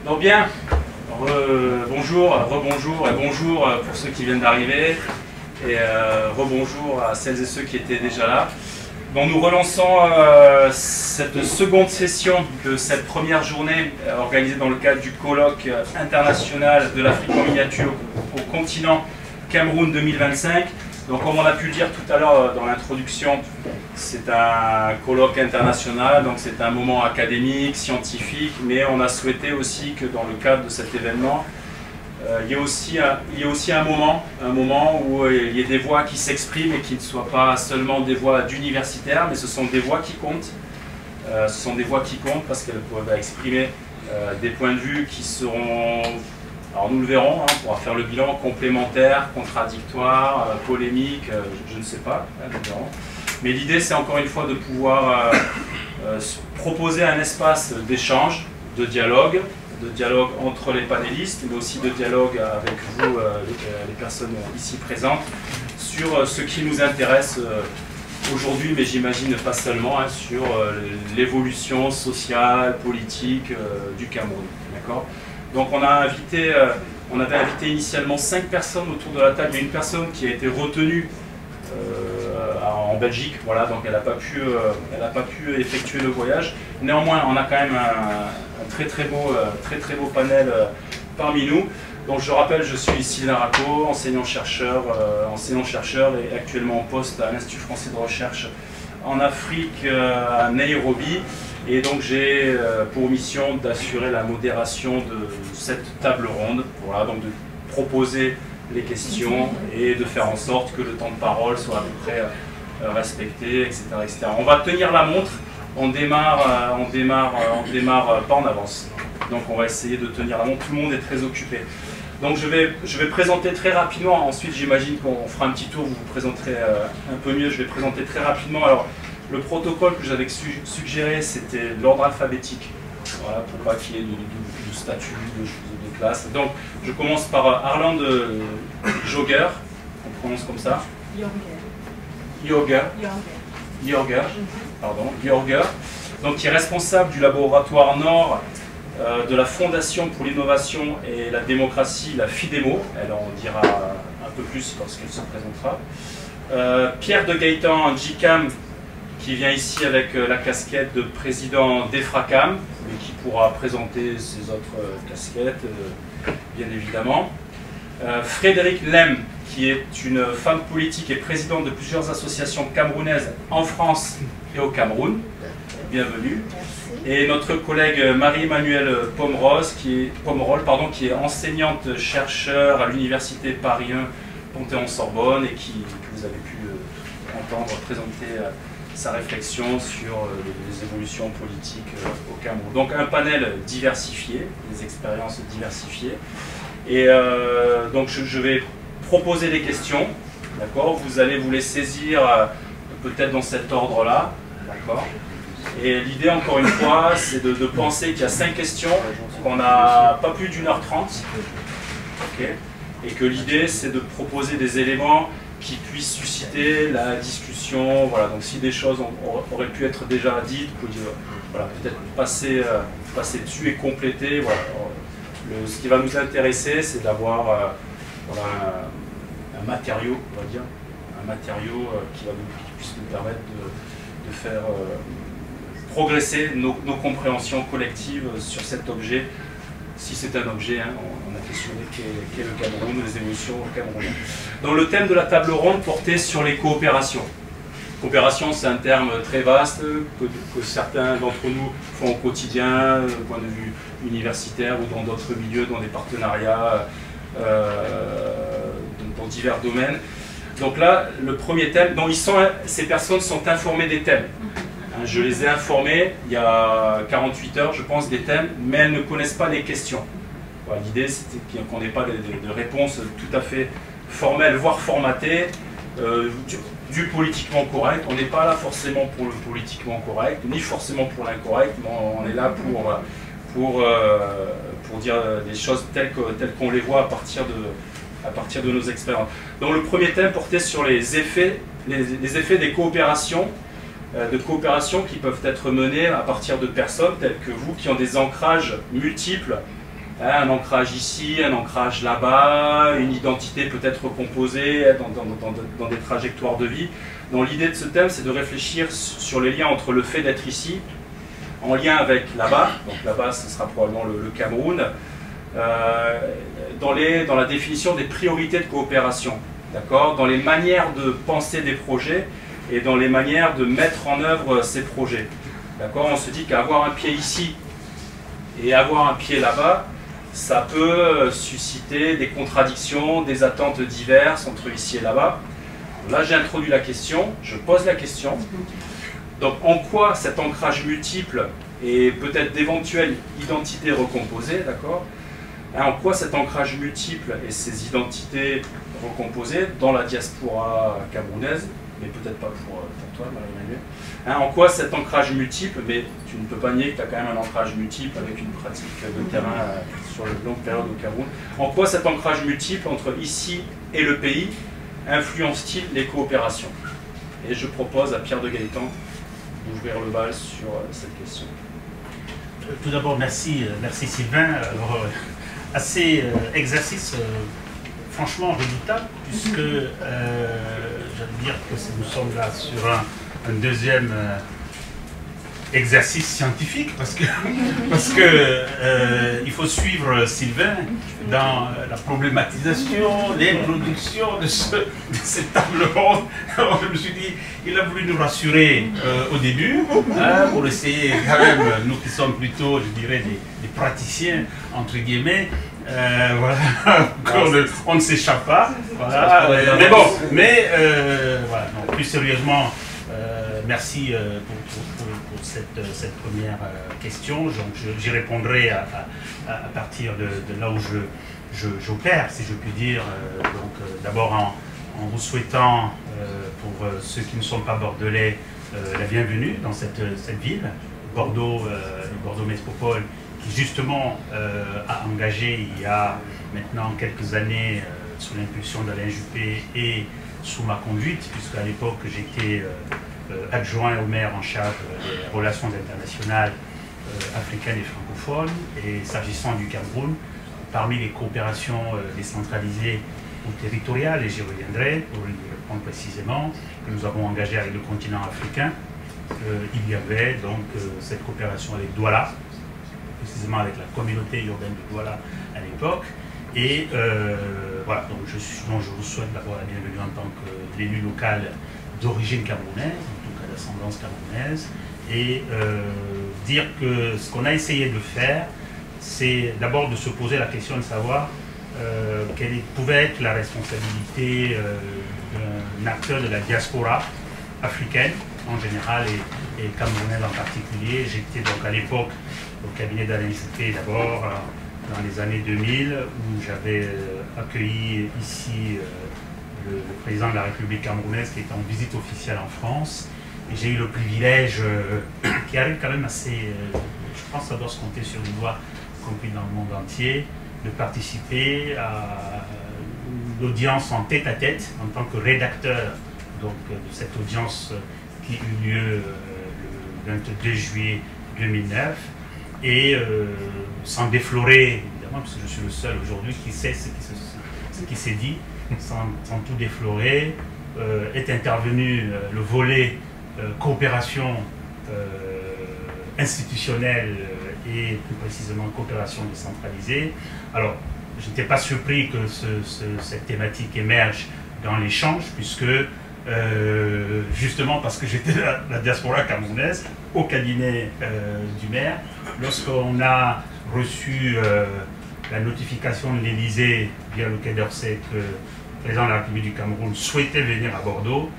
Donc bien, bonjour, rebonjour et bonjour pour ceux qui viennent d'arriver et rebonjour à celles et ceux qui étaient déjà là. Donc nous relançons cette seconde session de cette première journée organisée dans le cadre du colloque international de l'Afrique en miniature au continent Cameroun 2025. Donc comme on a pu le dire tout à l'heure dans l'introduction, c'est un colloque international, donc c'est un moment académique, scientifique, mais on a souhaité aussi que dans le cadre de cet événement, il y ait aussi un moment où il y ait des voix qui s'expriment et qui ne soient pas seulement des voix d'universitaires, mais ce sont des voix qui comptent. Ce sont des voix qui comptent parce qu'elles peuvent exprimer des points de vue qui seront... Alors nous le verrons, hein, on pourra faire le bilan complémentaire, contradictoire, polémique, je ne sais pas, hein, nous verrons. Mais l'idée c'est encore une fois de pouvoir proposer un espace d'échange, de dialogue entre les panélistes, mais aussi de dialogue avec vous, les personnes ici présentes, sur ce qui nous intéresse aujourd'hui, mais j'imagine pas seulement, hein, sur l'évolution sociale, politique du Cameroun. D'accord ? Donc on avait invité initialement 5 personnes autour de la table. Il y a une personne qui a été retenue en Belgique, voilà, donc elle n'a pas pu effectuer le voyage. Néanmoins, on a quand même un très très beau panel parmi nous. Donc je rappelle, je suis Sylvain Racco, enseignant-chercheur et actuellement en poste à l'Institut français de recherche en Afrique à Nairobi. Et donc j'ai pour mission d'assurer la modération de cette table ronde, voilà, donc de proposer les questions et de faire en sorte que le temps de parole soit à peu près respecté, etc., etc. On va tenir la montre, on démarre pas en avance. Donc on va essayer de tenir la montre, tout le monde est très occupé. Donc je vais présenter très rapidement, ensuite j'imagine qu'on fera un petit tour, vous vous présenterez un peu mieux, je vais présenter très rapidement. Alors, le protocole que j'avais suggéré, c'était l'ordre alphabétique, voilà, pour pas qu'il y ait de statut, de classe. Donc, je commence par Arland Jogger, on prononce comme ça. Jorger, donc qui est responsable du laboratoire Nord de la Fondation pour l'innovation et la démocratie, la FIDEMO. Elle en dira un peu plus lorsqu'elle se présentera. Pierre de Gaëtan Djikam, qui vient ici avec la casquette de président d'EFRACAM, mais qui pourra présenter ses autres casquettes, bien évidemment. Frédéric Lem, qui est une femme politique et présidente de plusieurs associations camerounaises en France et au Cameroun. Bienvenue. Et notre collègue Marie-Emmanuelle Pomerol, qui est enseignante-chercheur à l'Université Paris 1 Panthéon-Sorbonne et que vous avez pu entendre présenter sa réflexion sur les évolutions politiques au Cameroun. Donc un panel diversifié, des expériences diversifiées. Et donc je vais proposer des questions, d'accord ? Vous allez vous les saisir peut-être dans cet ordre-là, d'accord ? Et l'idée, encore une fois, c'est de penser qu'il y a 5 questions, qu'on n'a pas plus d'1h30, okay ? Et que l'idée, c'est de proposer des éléments qui puissent susciter la discussion. Voilà, donc si des choses auraient pu être déjà dites, voilà, peut-être passer dessus et compléter. Voilà. Ce qui va nous intéresser, c'est d'avoir voilà, un matériau, on va dire, un matériau qui puisse nous permettre de faire progresser nos compréhensions collectives sur cet objet. Si c'est un objet, hein, on a questionné qu'est le Cameroun, les évolutions au Cameroun. Donc le thème de la table ronde portait sur les coopérations. Coopération, c'est un terme très vaste que certains d'entre nous font au quotidien, du point de vue universitaire ou dans d'autres milieux, dans des partenariats, dans divers domaines. Donc là, le premier thème, donc ces personnes sont informées des thèmes. Hein, Je les ai informées il y a 48 heures, je pense, des thèmes, mais elles ne connaissent pas les questions. Voilà, l'idée, c'était qu'on n'ait pas de réponses tout à fait formelles, voire formatées, du politiquement correct. On n'est pas là forcément pour le politiquement correct, ni forcément pour l'incorrect, mais on est là pour dire des choses telles qu'on les voit à partir de nos expériences. Donc le premier thème portait sur les effets des coopérations, qui peuvent être menées à partir de personnes telles que vous, qui ont des ancrages multiples, hein, un ancrage ici, un ancrage là-bas, une identité peut-être recomposée dans des trajectoires de vie. Donc l'idée de ce thème, c'est de réfléchir sur les liens entre le fait d'être ici, en lien avec là-bas, donc là-bas ce sera probablement le Cameroun, dans la définition des priorités de coopération, d'accord, dans les manières de penser des projets et dans les manières de mettre en œuvre ces projets. D'accord, on se dit qu'avoir un pied ici et avoir un pied là-bas, ça peut susciter des contradictions, des attentes diverses entre ici et là-bas. Là, j'ai introduit la question, je pose la question. Donc, en quoi cet ancrage multiple et peut-être d'éventuelles identités recomposées, d'accord, en quoi cet ancrage multiple et ces identités recomposées dans la diaspora camerounaise, mais peut-être pas pour toi, Marie-Emmanuelle, en quoi cet ancrage multiple, mais tu ne peux pas nier que tu as quand même un ancrage multiple avec une pratique de terrain sur une longue période au Cameroun, en quoi cet ancrage multiple entre ici et le pays influence-t-il les coopérations? Et je propose à Pierre de Gaëtan d'ouvrir le bal sur cette question. Tout d'abord, merci Sylvain. Alors, exercice franchement redoutable, puisque j'allais dire que nous sommes là sur un deuxième exercice scientifique, parce que il faut suivre Sylvain dans la problématisation, l'introduction de cette table ronde. Alors je me suis dit, il a voulu nous rassurer au début, hein, pour essayer quand même, nous qui sommes plutôt, je dirais, des praticiens, entre guillemets, voilà, on ne s'échappe pas. Voilà, mais bon, voilà, non, plus sérieusement, merci pour cette première question. J'y répondrai à partir de là où j'opère, si je puis dire. D'abord en vous souhaitant, pour ceux qui ne sont pas bordelais, la bienvenue dans cette ville, Bordeaux, Bordeaux Métropole, qui justement a engagé il y a maintenant quelques années, sous l'impulsion d'Alain Juppé et sous ma conduite, puisqu'à l'époque j'étais adjoint au maire en charge des relations internationales africaines et francophones. Et s'agissant du Cameroun, parmi les coopérations décentralisées ou territoriales, et j'y reviendrai pour y répondre précisément, que nous avons engagées avec le continent africain, il y avait donc cette coopération avec Douala, précisément avec la communauté urbaine de Douala à l'époque. Et voilà, donc je vous souhaite d'abord la bienvenue en tant qu'élu local d'origine camerounaise, en tout cas d'ascendance camerounaise, et dire que ce qu'on a essayé de faire, c'est d'abord de se poser la question de savoir quelle pouvait être la responsabilité d'un acteur de la diaspora africaine en général et camerounaise en particulier. J'étais donc à l'époque au cabinet d'Alain Juppé d'abord, dans les années 2000, où j'avais accueilli ici le président de la République camerounaise qui est en visite officielle en France. Et j'ai eu le privilège, qui arrive quand même assez, je pense que ça doit se compter sur les doigts, compris dans le monde entier, de participer à l'audience en tête-à-tête en tant que rédacteur donc, de cette audience qui eut lieu le 22 juillet 2009. Et sans déflorer, évidemment, parce que je suis le seul aujourd'hui qui sait ce qui s'est dit, sans tout déflorer, est intervenu le volet coopération institutionnelle et plus précisément coopération décentralisée. Alors, je n'étais pas surpris que cette thématique émerge dans l'échange, puisque justement parce que j'étais la diaspora camerounaise au cabinet du maire, lorsqu'on a reçu la notification de l'Élysée via le Quai d'Orsay que le président de la République du Cameroun souhaitait venir à Bordeaux,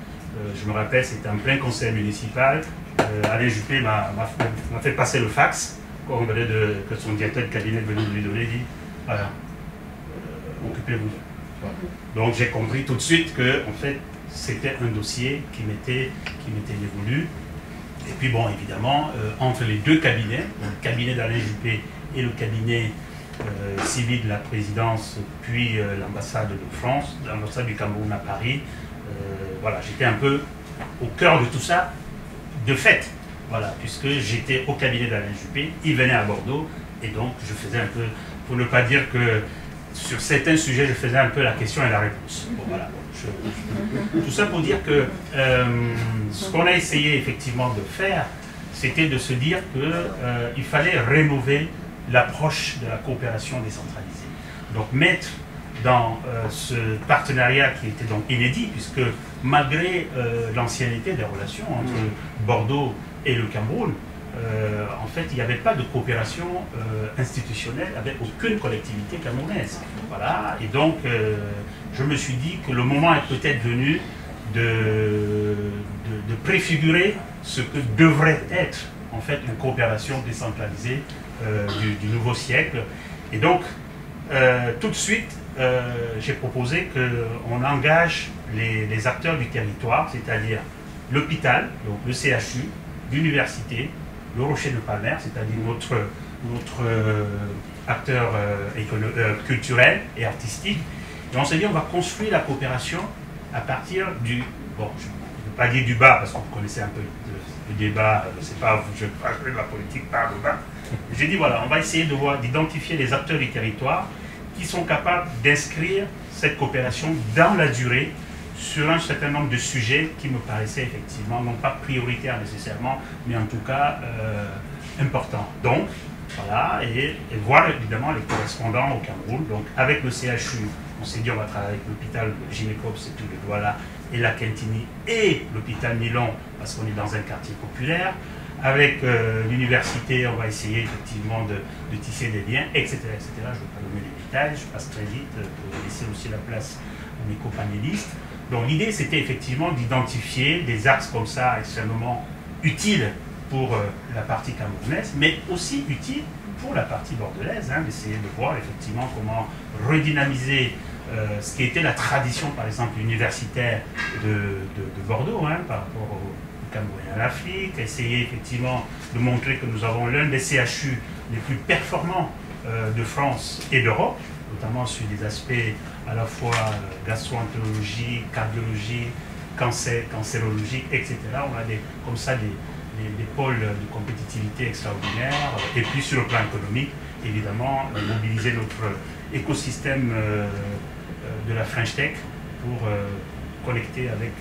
je me rappelle, c'était en plein conseil municipal, Alain Juppé m'a fait passer le fax quand on venait que son directeur de cabinet venait de lui donner, il dit voilà, occupez-vous. Voilà. Donc j'ai compris tout de suite que en fait c'était un dossier qui m'était dévolu. Et puis bon, évidemment, entre les deux cabinets, le cabinet d'Alain Juppé et le cabinet civil de la présidence, puis l'ambassade de France, l'ambassade du Cameroun à Paris, voilà, j'étais un peu au cœur de tout ça, de fait, voilà, puisque j'étais au cabinet d'Alain Juppé, il venait à Bordeaux, et donc je faisais un peu, pour ne pas dire que sur certains sujets, je faisais un peu la question et la réponse. Bon, voilà. Tout ça pour dire que ce qu'on a essayé effectivement de faire, c'était de se dire qu'il fallait rénover l'approche de la coopération décentralisée. Donc mettre dans ce partenariat qui était donc inédit, puisque malgré l'ancienneté des relations entre Bordeaux et le Cameroun, en fait, il n'y avait pas de coopération institutionnelle avec aucune collectivité camerounaise. Voilà, et donc je me suis dit que le moment est peut-être venu de préfigurer ce que devrait être en fait une coopération décentralisée du nouveau siècle. Et donc, tout de suite, j'ai proposé qu'on engage les acteurs du territoire, c'est-à-dire l'hôpital, donc le CHU, l'université, le Rocher de Palmer, c'est-à-dire notre acteur culturel et artistique. Et on s'est dit, on va construire la coopération à partir du... Bon, je ne veux pas dire du bas, parce que vous connaissez un peu le débat, je ne sais pas, je parle de la politique par le bas. J'ai dit, voilà, on va essayer d'identifier les acteurs du territoire qui sont capables d'inscrire cette coopération dans la durée sur un certain nombre de sujets qui me paraissaient effectivement, non pas prioritaires nécessairement, mais en tout cas importants. Donc, voilà, et voir évidemment les correspondants au Cameroun. Donc, avec le CHU, on s'est dit on va travailler avec l'hôpital Gynécop, c'est tout le Douala, et la Quintini, et l'hôpital Milon, parce qu'on est dans un quartier populaire. Avec l'université, on va essayer effectivement de tisser des liens, etc. etc. Je ne vais pas donner les détails, je passe très vite pour laisser aussi la place à mes copanélistes. Donc l'idée, c'était effectivement d'identifier des axes comme ça extrêmement utiles pour la partie camerounaise, mais aussi utiles pour la partie bordelaise, hein, d'essayer de voir effectivement comment redynamiser ce qui était la tradition, par exemple, universitaire de Bordeaux, hein, par rapport au Cameroun et à l'Afrique, essayer effectivement de montrer que nous avons l'un des CHU les plus performants de France et d'Europe, notamment sur des aspects à la fois gastro-entérologie, cardiologie, cancérologie, etc. On a comme ça des pôles de compétitivité extraordinaires. Et puis sur le plan économique, évidemment, mobiliser notre écosystème de la French Tech pour connecter avec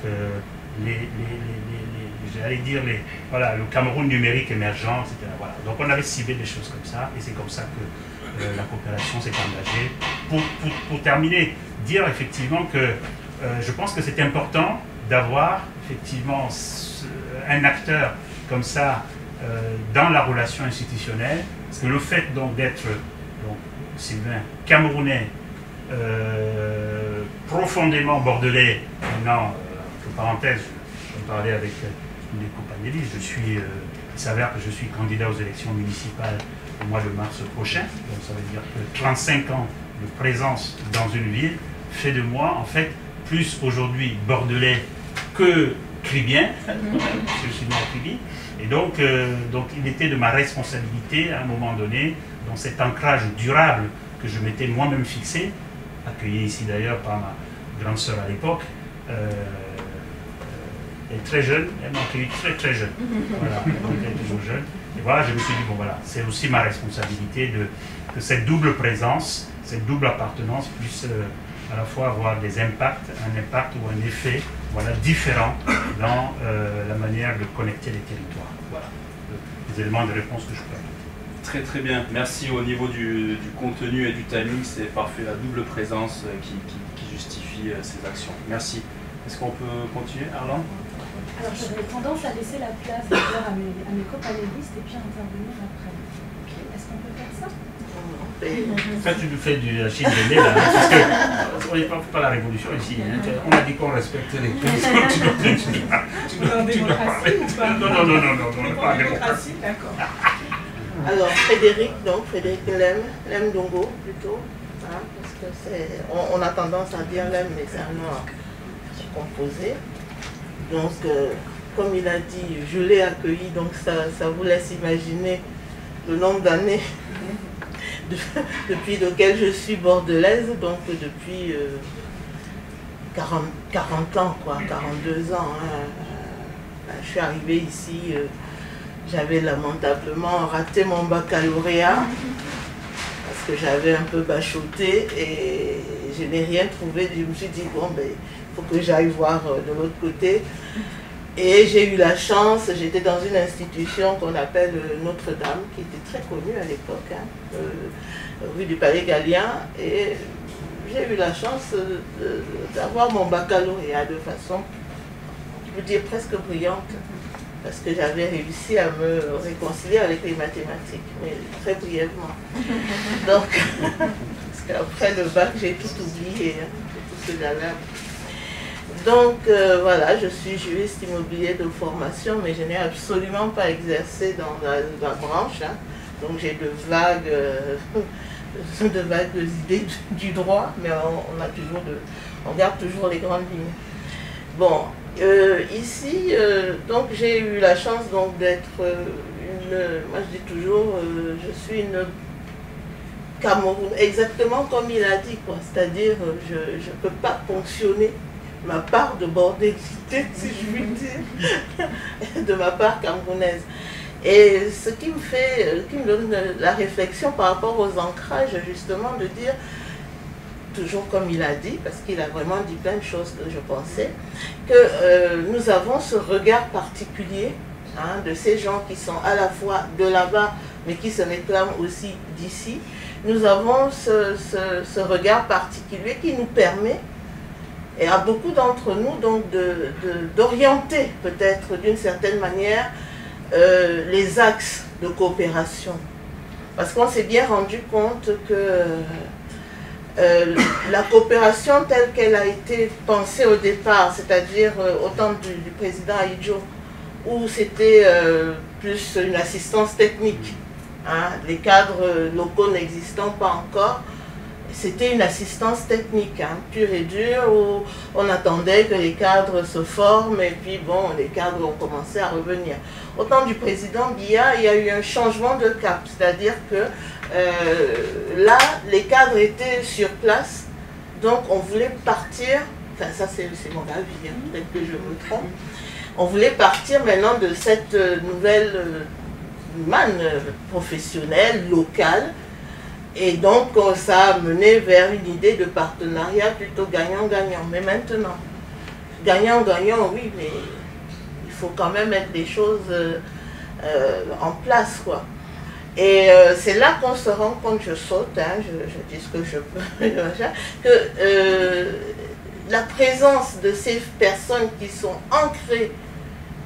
j'allais dire voilà, le Cameroun numérique émergent, etc. Voilà. Donc on avait ciblé des choses comme ça, et c'est comme ça que la coopération s'est engagée. Pour terminer, dire effectivement que je pense que c'est important d'avoir effectivement un acteur comme ça dans la relation institutionnelle, parce que le fait donc d'être, Sylvain, camerounais, profondément bordelais, maintenant, entre parenthèses, je parlais avec des companélistes, il s'avère que je suis candidat aux élections municipales au mois de mars prochain, donc ça veut dire que 35 ans de présence dans une ville fait de moi, en fait, plus aujourd'hui bordelais que cribien, je suis né à Kribi, et donc il était de ma responsabilité à un moment donné, dans cet ancrage durable que je m'étais moi-même fixé, accueilli ici d'ailleurs par ma grande sœur à l'époque, elle est très jeune, elle m'a accueilli très jeune, voilà, donc elle est toujours jeune, et voilà, je me suis dit, bon voilà, c'est aussi ma responsabilité que cette double présence, cette double appartenance puisse à la fois avoir des impacts, un impact ou un effet, voilà, différent dans la manière de connecter les territoires. Voilà, les éléments de réponse que je peux apporter. Très très bien, merci. Au niveau du contenu et du timing, c'est parfait, la double présence qui justifie ces actions. Merci. Est-ce qu'on peut continuer, Arlan? Alors j'aurais tendance à laisser la place d'abord à mes copanélistes et puis intervenir après. Est-ce qu'on peut faire ça? Quand tu nous fais du Chine de là, parce que on n'est pas la révolution ici. Hein. On a dit qu'on respecte les choses. Tu dois parler. Non, pas la démocratie. D'accord. Alors, Frédéric Lem Dongo plutôt. Hein, parce que c'est, on a tendance à dire Lem, mais c'est un nom composé. Donc, comme il a dit, je l'ai accueilli, donc ça vous laisse imaginer le nombre d'années depuis lequel je suis bordelaise, donc depuis 40 ans, quoi, 42 ans. Hein. Je suis arrivée ici, j'avais lamentablement raté mon baccalauréat, parce que j'avais un peu bachoté et je n'ai rien trouvé. Je me suis dit, bon, ben, il faut que j'aille voir de l'autre côté. Et j'ai eu la chance, j'étais dans une institution qu'on appelle Notre-Dame, qui était très connue à l'époque, hein, rue du Palais Gallien, et j'ai eu la chance d'avoir mon baccalauréat de façon, je peux dire, presque brillante, parce que j'avais réussi à me réconcilier avec les mathématiques, mais très brièvement. Donc, parce qu'après le bac, j'ai tout oublié, hein, tout ce galère. Donc voilà, je suis juriste immobilier de formation, mais je n'ai absolument pas exercé dans la branche. Hein. Donc j'ai de vagues idées du droit, mais on garde toujours les grandes lignes. Bon, ici, donc j'ai eu la chance d'être moi je dis toujours, je suis une Cameroun, exactement comme il a dit, quoi. C'est-à-dire, je ne peux pas ponctionner ma part de bordélicité, si je puis dire, de ma part camerounaise. Et ce qui me donne la réflexion par rapport aux ancrages, justement, de dire, toujours comme il a dit, parce qu'il a vraiment dit plein de choses que je pensais, que nous avons ce regard particulier, hein, de ces gens qui sont à la fois de là-bas, mais qui se réclament aussi d'ici. Nous avons ce regard particulier qui nous permet, et à beaucoup d'entre nous, donc d'orienter peut-être d'une certaine manière les axes de coopération. Parce qu'on s'est bien rendu compte que la coopération telle qu'elle a été pensée au départ, c'est-à-dire au temps du président Ahidjo, où c'était plus une assistance technique, hein, les cadres locaux n'existant pas encore, c'était une assistance technique, hein, pure et dure, où on attendait que les cadres se forment et puis bon, les cadres ont commencé à revenir. Au temps du président Biya, il y a eu un changement de cap, c'est-à-dire que là, les cadres étaient sur place, donc on voulait partir, enfin ça c'est mon avis, hein, peut-être que je me trompe, on voulait partir maintenant de cette nouvelle manne professionnelle, locale. Et donc, ça a mené vers une idée de partenariat plutôt gagnant-gagnant. Mais maintenant, gagnant-gagnant, oui, mais il faut quand même mettre des choses en place, quoi. Et c'est là qu'on se rend compte, je saute, hein, je dis ce que je peux, que la présence de ces personnes qui sont ancrées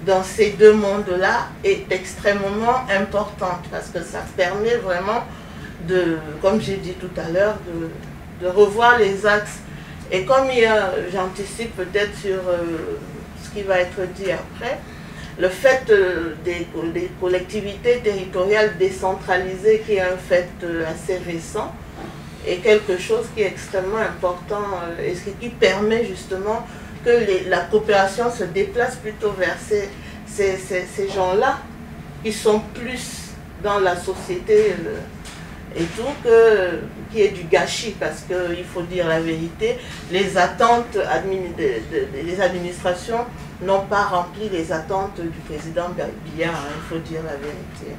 dans ces deux mondes-là est extrêmement importante, parce que ça permet vraiment comme j'ai dit tout à l'heure, de revoir les axes. Et comme j'anticipe peut-être sur ce qui va être dit après, le fait des collectivités territoriales décentralisées, qui est un fait assez récent, est quelque chose qui est extrêmement important et ce qui permet justement que la coopération se déplace plutôt vers ces gens-là qui sont plus dans la société et tout, qu'il y ait du gâchis, parce qu'il faut dire la vérité, les attentes des administrations n'ont pas rempli les attentes du président Biya, hein, il faut dire la vérité.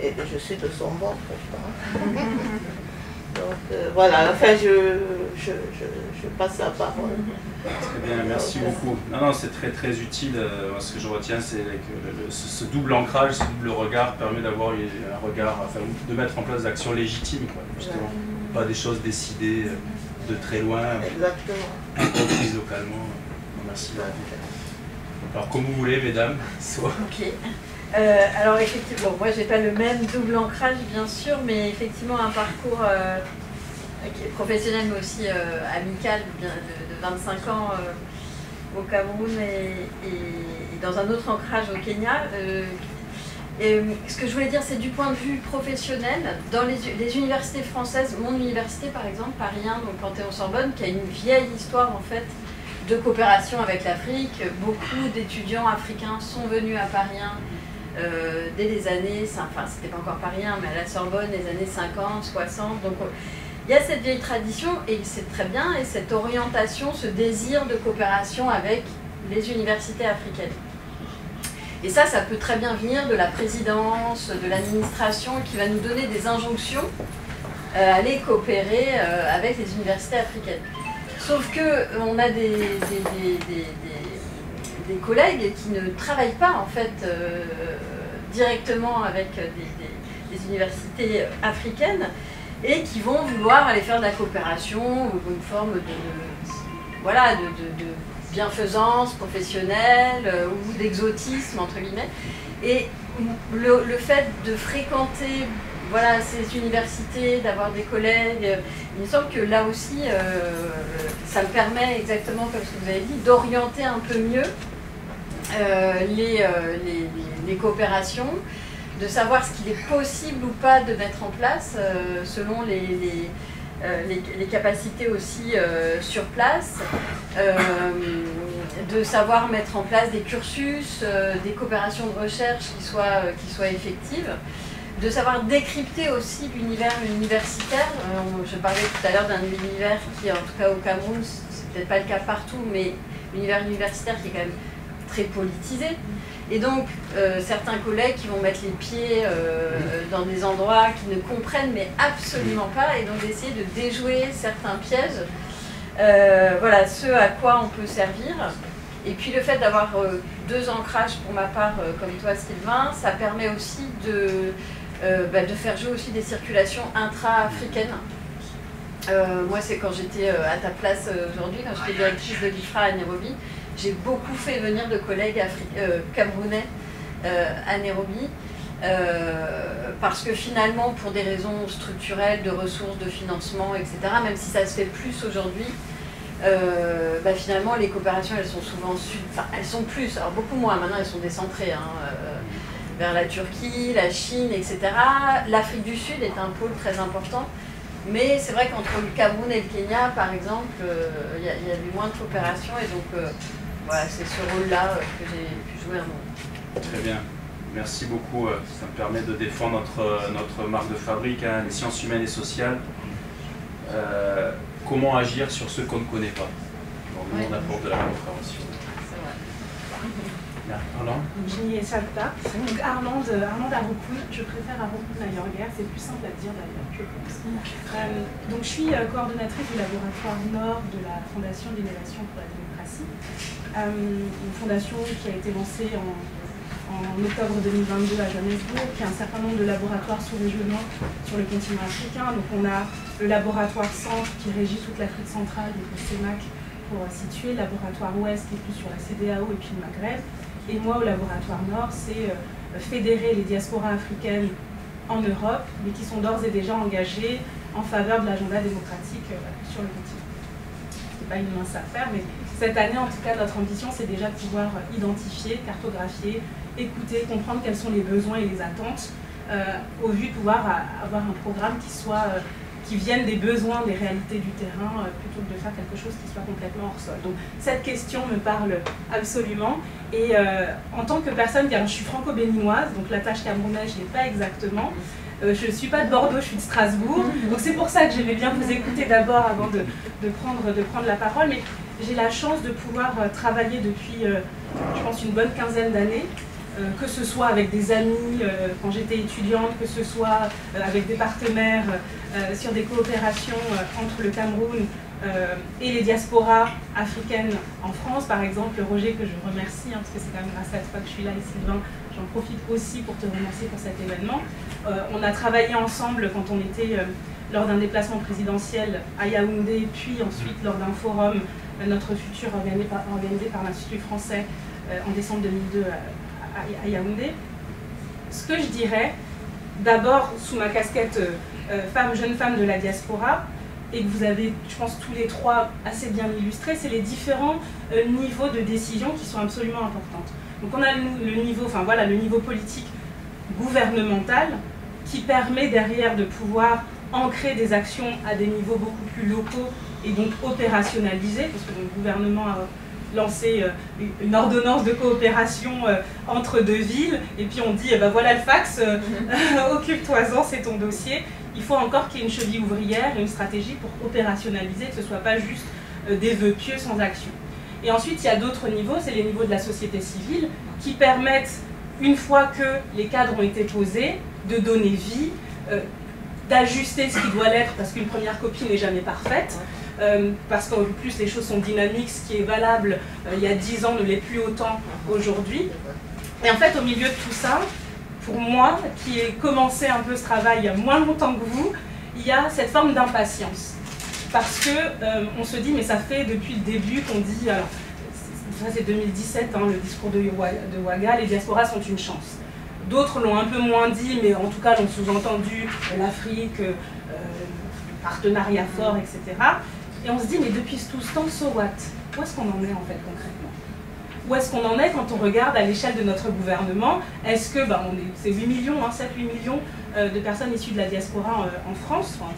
Et je suis de son bord pourtant. Donc voilà, enfin je passe la parole. Très bien, merci beaucoup. Non, c'est très très utile. Ce que je retiens, c'est que ce double ancrage, ce double regard permet d'avoir un regard, enfin, de mettre en place des actions légitimes, quoi, justement. Pas des choses décidées de très loin, comprises localement. Merci. Alors, comme vous voulez, mesdames, soit. Ok. Alors effectivement, moi j'ai pas le même double ancrage bien sûr, mais effectivement un parcours qui est professionnel mais aussi amical de 25 ans au Cameroun et dans un autre ancrage au Kenya. Et ce que je voulais dire, c'est du point de vue professionnel, dans les universités françaises, mon université par exemple, Paris 1, donc Panthéon-Sorbonne, qui a une vieille histoire en fait de coopération avec l'Afrique. Beaucoup d'étudiants africains sont venus à Paris 1 dès les années, enfin c'était pas encore Paris 1, mais à la Sorbonne, les années 50, 60. Donc il y a cette vieille tradition et c'est très bien, et cette orientation, ce désir de coopération avec les universités africaines. Et ça peut très bien venir de la présidence, de l'administration, qui va nous donner des injonctions à aller coopérer avec les universités africaines. Sauf qu'on a des collègues qui ne travaillent pas en fait directement avec des universités africaines et qui vont vouloir aller faire de la coopération ou une forme de bienfaisance professionnelle ou d'exotisme entre guillemets. Et le fait de fréquenter ces universités, d'avoir des collègues, il me semble que là aussi ça me permet, exactement comme ce que vous avez dit, d'orienter un peu mieux les coopérations, de savoir ce qu'il est possible ou pas de mettre en place selon les capacités aussi sur place, de savoir mettre en place des cursus, des coopérations de recherche qui soient effectives, de savoir décrypter aussi l'univers universitaire. Je parlais tout à l'heure d'un univers qui, en tout cas au Cameroun, c'est peut-être pas le cas partout, mais l'univers universitaire qui est quand même très politisé. Et donc, certains collègues qui vont mettre les pieds dans des endroits qu'ils ne comprennent mais absolument pas, et donc d'essayer de déjouer certains pièges, ce à quoi on peut servir. Et puis le fait d'avoir deux ancrages pour ma part, comme toi Sylvain, ça permet aussi de faire jouer aussi des circulations intra-africaines. Moi, c'est quand j'étais à ta place aujourd'hui, quand j'étais directrice de l'IFRA à Nairobi, j'ai beaucoup fait venir de collègues camerounais à Nairobi, parce que finalement, pour des raisons structurelles, de ressources, de financement, etc., même si ça se fait plus aujourd'hui, finalement, les coopérations, elles sont souvent elles sont plus, alors beaucoup moins, maintenant elles sont décentrées, vers la Turquie, la Chine, etc. L'Afrique du Sud est un pôle très important. Mais c'est vrai qu'entre le Cameroun et le Kenya, par exemple, il y a eu moins de coopération, et donc c'est ce rôle-là que j'ai pu jouer un moment. Très bien, merci beaucoup. Ça me permet de défendre notre marque de fabrique, les sciences humaines et sociales. Comment agir sur ceux qu'on ne connaît pas? Donc, nous, on apporte de la compréhension. C'est vrai. Armand? Jenny Salta. Donc Armande Aroukoun, je préfère Aroukoun Ayorguer, c'est plus simple à dire d'ailleurs, je pense. Donc je suis coordonnatrice du laboratoire Nord de la Fondation d'innovation pour la démocratie. Une fondation qui a été lancée en octobre 2022 à Johannesburg, qui a un certain nombre de laboratoires sous-régionaux sur le continent africain. Donc on a le laboratoire Centre qui régit toute l'Afrique centrale, donc le CEMAC pour situer, le laboratoire Ouest qui est plus sur la CEDEAO et puis le Maghreb. Et moi, au laboratoire Nord, c'est fédérer les diasporas africaines en Europe, mais qui sont d'ores et déjà engagées en faveur de l'agenda démocratique sur le continent. Ce n'est pas une mince affaire, mais cette année, en tout cas, notre ambition, c'est déjà de pouvoir identifier, cartographier, écouter, comprendre quels sont les besoins et les attentes, au vu de pouvoir avoir un programme qui vienne des besoins, des réalités du terrain, plutôt que de faire quelque chose qui soit complètement hors sol. Donc cette question me parle absolument. Et en tant que personne, je suis franco-béninoise, donc la tâche camerounaise, je ne l'ai pas exactement. Je ne suis pas de Bordeaux, je suis de Strasbourg. Donc c'est pour ça que j'aimais bien vous écouter d'abord avant de prendre la parole. Mais j'ai la chance de pouvoir travailler depuis, je pense, une bonne quinzaine d'années. Que ce soit avec des amis quand j'étais étudiante, que ce soit avec des partenaires sur des coopérations entre le Cameroun et les diasporas africaines en France, par exemple, Roger, que je remercie, parce que c'est quand même grâce à toi que je suis là, et Sylvain, j'en profite aussi pour te remercier pour cet événement. On a travaillé ensemble quand on était lors d'un déplacement présidentiel à Yaoundé, puis ensuite lors d'un forum, notre futur organisé par l'Institut français en décembre 2002 à Yaoundé. ce que je dirais, d'abord sous ma casquette jeune femme de la diaspora, et que vous avez, je pense, tous les trois assez bien illustrés, c'est les différents niveaux de décision qui sont absolument importants. Donc on a le niveau, enfin voilà, le niveau politique gouvernemental qui permet derrière de pouvoir ancrer des actions à des niveaux beaucoup plus locaux et donc opérationnaliser, parce que le gouvernement a lancé une ordonnance de coopération entre deux villes, et puis on dit, eh ben voilà le fax, occupe-toi-en, c'est ton dossier. Il faut encore qu'il y ait une cheville ouvrière et une stratégie pour opérationnaliser, que ce ne soit pas juste des vœux pieux sans action. Et ensuite, il y a d'autres niveaux, c'est les niveaux de la société civile, qui permettent, une fois que les cadres ont été posés, de donner vie, d'ajuster ce qui doit l'être, parce qu'une première copie n'est jamais parfaite, parce qu'en plus les choses sont dynamiques, ce qui est valable il y a 10 ans ne l'est plus autant aujourd'hui. Et en fait, au milieu de tout ça, pour moi, qui ai commencé un peu ce travail il y a moins longtemps que vous, il y a cette forme d'impatience. Parce que on se dit, mais ça fait depuis le début qu'on dit, alors, ça c'est 2017, hein, le discours de Ouaga, les diasporas sont une chance. D'autres l'ont un peu moins dit, mais en tout cas l'ont sous-entendu, l'Afrique, partenariat fort, etc. Et on se dit, mais depuis tout ce temps, so what? Où est-ce qu'on en est en fait concrètement? Où est-ce qu'on en est quand on regarde à l'échelle de notre gouvernement? Est-ce que, c'est 8 millions, hein, 7-8 millions de personnes issues de la diaspora en France, enfin,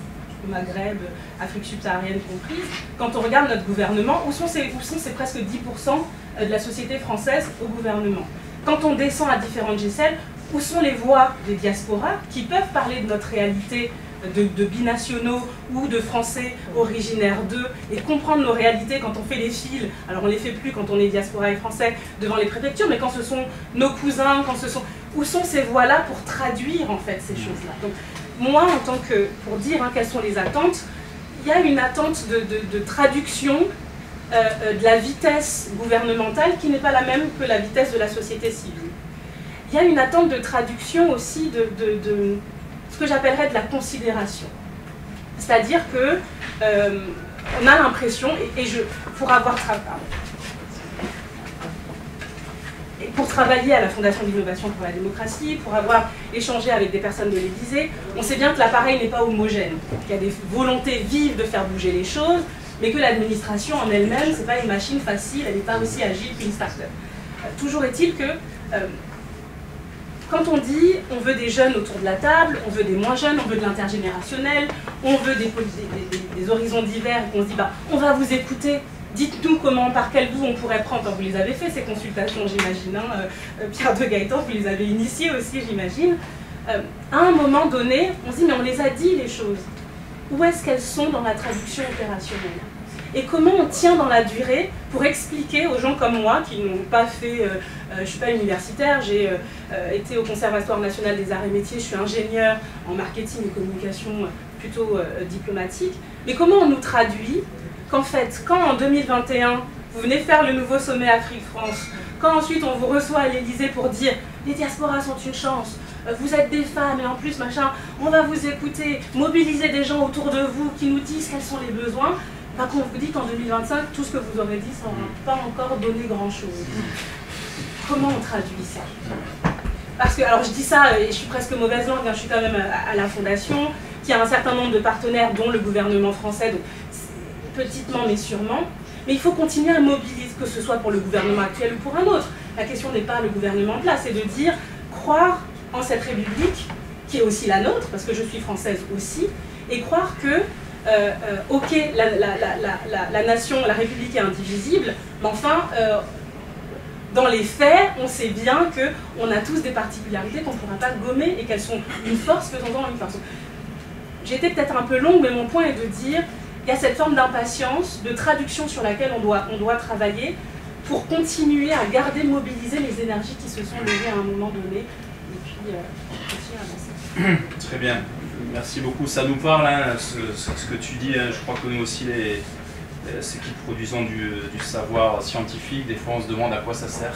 au Maghreb, Afrique subsaharienne comprise. Quand on regarde notre gouvernement, où sont ces presque 10% de la société française au gouvernement? Quand on descend à différentes échelles, où sont les voix des diasporas qui peuvent parler de notre réalité de binationaux ou de Français originaires d'eux et comprendre nos réalités quand on fait les files, alors on ne les fait plus quand on est diaspora et français devant les préfectures, mais quand ce sont nos cousins, quand ce sont... Où sont ces voix-là pour traduire en fait ces choses-là? Donc moi, en tant que... pour dire quelles sont les attentes, il y a une attente de traduction de la vitesse gouvernementale qui n'est pas la même que la vitesse de la société civile. Il y a une attente de traduction aussi de ce que j'appellerais de la considération. C'est-à-dire que on a l'impression, pour travailler à la Fondation d'Innovation pour la Démocratie, pour avoir échangé avec des personnes de l'Élysée, on sait bien que l'appareil n'est pas homogène, qu'il y a des volontés vives de faire bouger les choses, mais que l'administration en elle-même, ce n'est pas une machine facile, elle n'est pas aussi agile qu'une start-up. Toujours est-il que quand on dit on veut des jeunes autour de la table, on veut des moins jeunes, on veut de l'intergénérationnel, on veut des horizons divers, et qu'on se dit on va vous écouter, dites-nous par quel bout on pourrait prendre. Vous les avez fait ces consultations, j'imagine, Pierre de Gaëtan, vous les avez initiées aussi, j'imagine. À un moment donné, on se dit mais on les a dit les choses. Où est-ce qu'elles sont dans la traduction opérationnelle? Et comment on tient dans la durée pour expliquer aux gens comme moi qui n'ont pas fait, je ne suis pas universitaire, j'ai été au Conservatoire national des arts et métiers, je suis ingénieure en marketing et communication plutôt diplomatique, mais comment on nous traduit qu'en fait, quand en 2021, vous venez faire le nouveau sommet Afrique-France, quand ensuite on vous reçoit à l'Élysée pour dire les diasporas sont une chance, vous êtes des femmes et en plus machin, on va vous écouter, mobiliser des gens autour de vous qui nous disent quels sont les besoins, qu'on vous dit qu'en 2025, tout ce que vous aurez dit, ça n'aura pas encore donné grand-chose. Comment on traduit ça? Parce que, alors je dis ça, et je suis presque mauvaise langue, je suis quand même à la Fondation, qui a un certain nombre de partenaires, dont le gouvernement français, donc petitement mais sûrement. Mais il faut continuer à mobiliser, que ce soit pour le gouvernement actuel ou pour un autre. La question n'est pas le gouvernement de là, c'est de dire, croire en cette République, qui est aussi la nôtre, parce que je suis française aussi, et croire que ok, la nation, la République est indivisible, mais enfin, dans les faits, on sait bien qu'on a tous des particularités qu'on ne pourra pas gommer et qu'elles sont une force faisant une force. J'ai été peut-être un peu longue, mais mon point est de dire il y a cette forme d'impatience, de traduction sur laquelle on doit travailler pour continuer à garder, mobiliser les énergies qui se sont levées à un moment donné et puis continuer à avancer. Très bien. Merci beaucoup. Ça nous parle, ce que tu dis. Je crois que nous aussi, ceux qui produisent du savoir scientifique, des fois on se demande à quoi ça sert.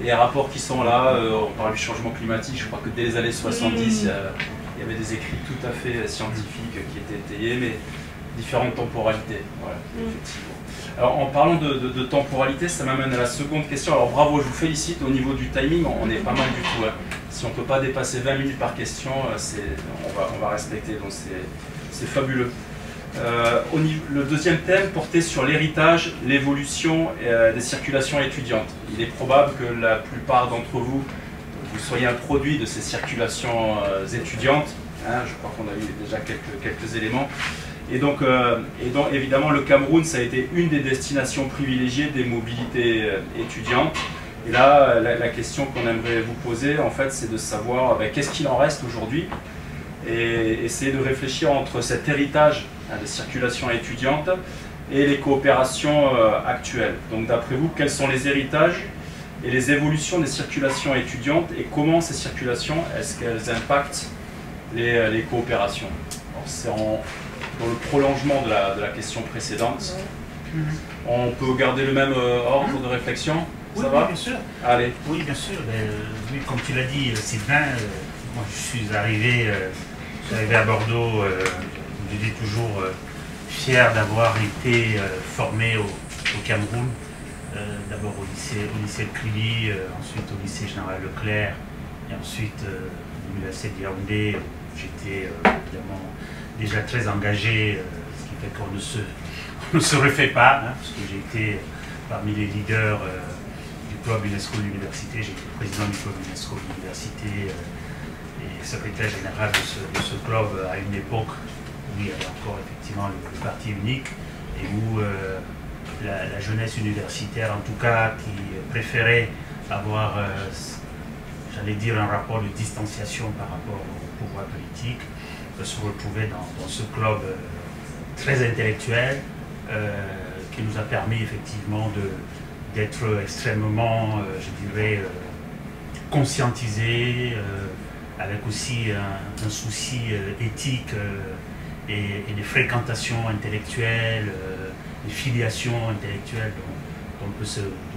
Les rapports qui sont là, on parle du changement climatique. Je crois que dès les années 70, il y avait des écrits tout à fait scientifiques qui étaient étayés, mais différentes temporalités. Voilà, effectivement. Alors, en parlant de temporalité, ça m'amène à la seconde question. Alors, bravo, je vous félicite. Au niveau du timing, on est pas mal du tout. Hein. Si on ne peut pas dépasser 20 minutes par question, on va respecter, donc c'est fabuleux. Le deuxième thème portait sur l'héritage, l'évolution des circulations étudiantes. Il est probable que la plupart d'entre vous soyez un produit de ces circulations étudiantes. Hein, je crois qu'on a eu déjà quelques éléments. Et donc, évidemment, le Cameroun, ça a été une des destinations privilégiées des mobilités étudiantes. Et là, la question qu'on aimerait vous poser, en fait, c'est de savoir qu'est-ce qu'il en reste aujourd'hui et essayer de réfléchir entre cet héritage des circulations étudiantes et les coopérations actuelles. Donc, d'après vous, quels sont les héritages et les évolutions des circulations étudiantes et comment ces circulations, est-ce qu'elles impactent les coopérations? C'est dans le prolongement de la question précédente. On peut garder le même ordre de réflexion? Ça oui, va? Oui, bien sûr. Allez. Oui, bien sûr. Oui, comme tu l'as dit, Sylvain, moi je suis arrivé à Bordeaux, je dis toujours fier d'avoir été formé au Cameroun. D'abord au lycée de Kribi, ensuite au lycée Général Leclerc, et ensuite à l'université de Yaoundé, où j'étais évidemment déjà très engagé, ce qui fait qu'on ne se refait pas, hein, parce que j'ai été parmi les leaders du club UNESCO de l'université. J'ai été président du club UNESCO de l'université et secrétaire général de ce club à une époque où il y avait encore effectivement le parti unique et où la jeunesse universitaire, en tout cas, qui préférait avoir, j'allais dire, un rapport de distanciation par rapport au pouvoir politique, se retrouvait dans ce club très intellectuel qui nous a permis effectivement d'être extrêmement, je dirais, conscientisés, avec aussi un souci éthique et des fréquentations intellectuelles, des filiations intellectuelles dont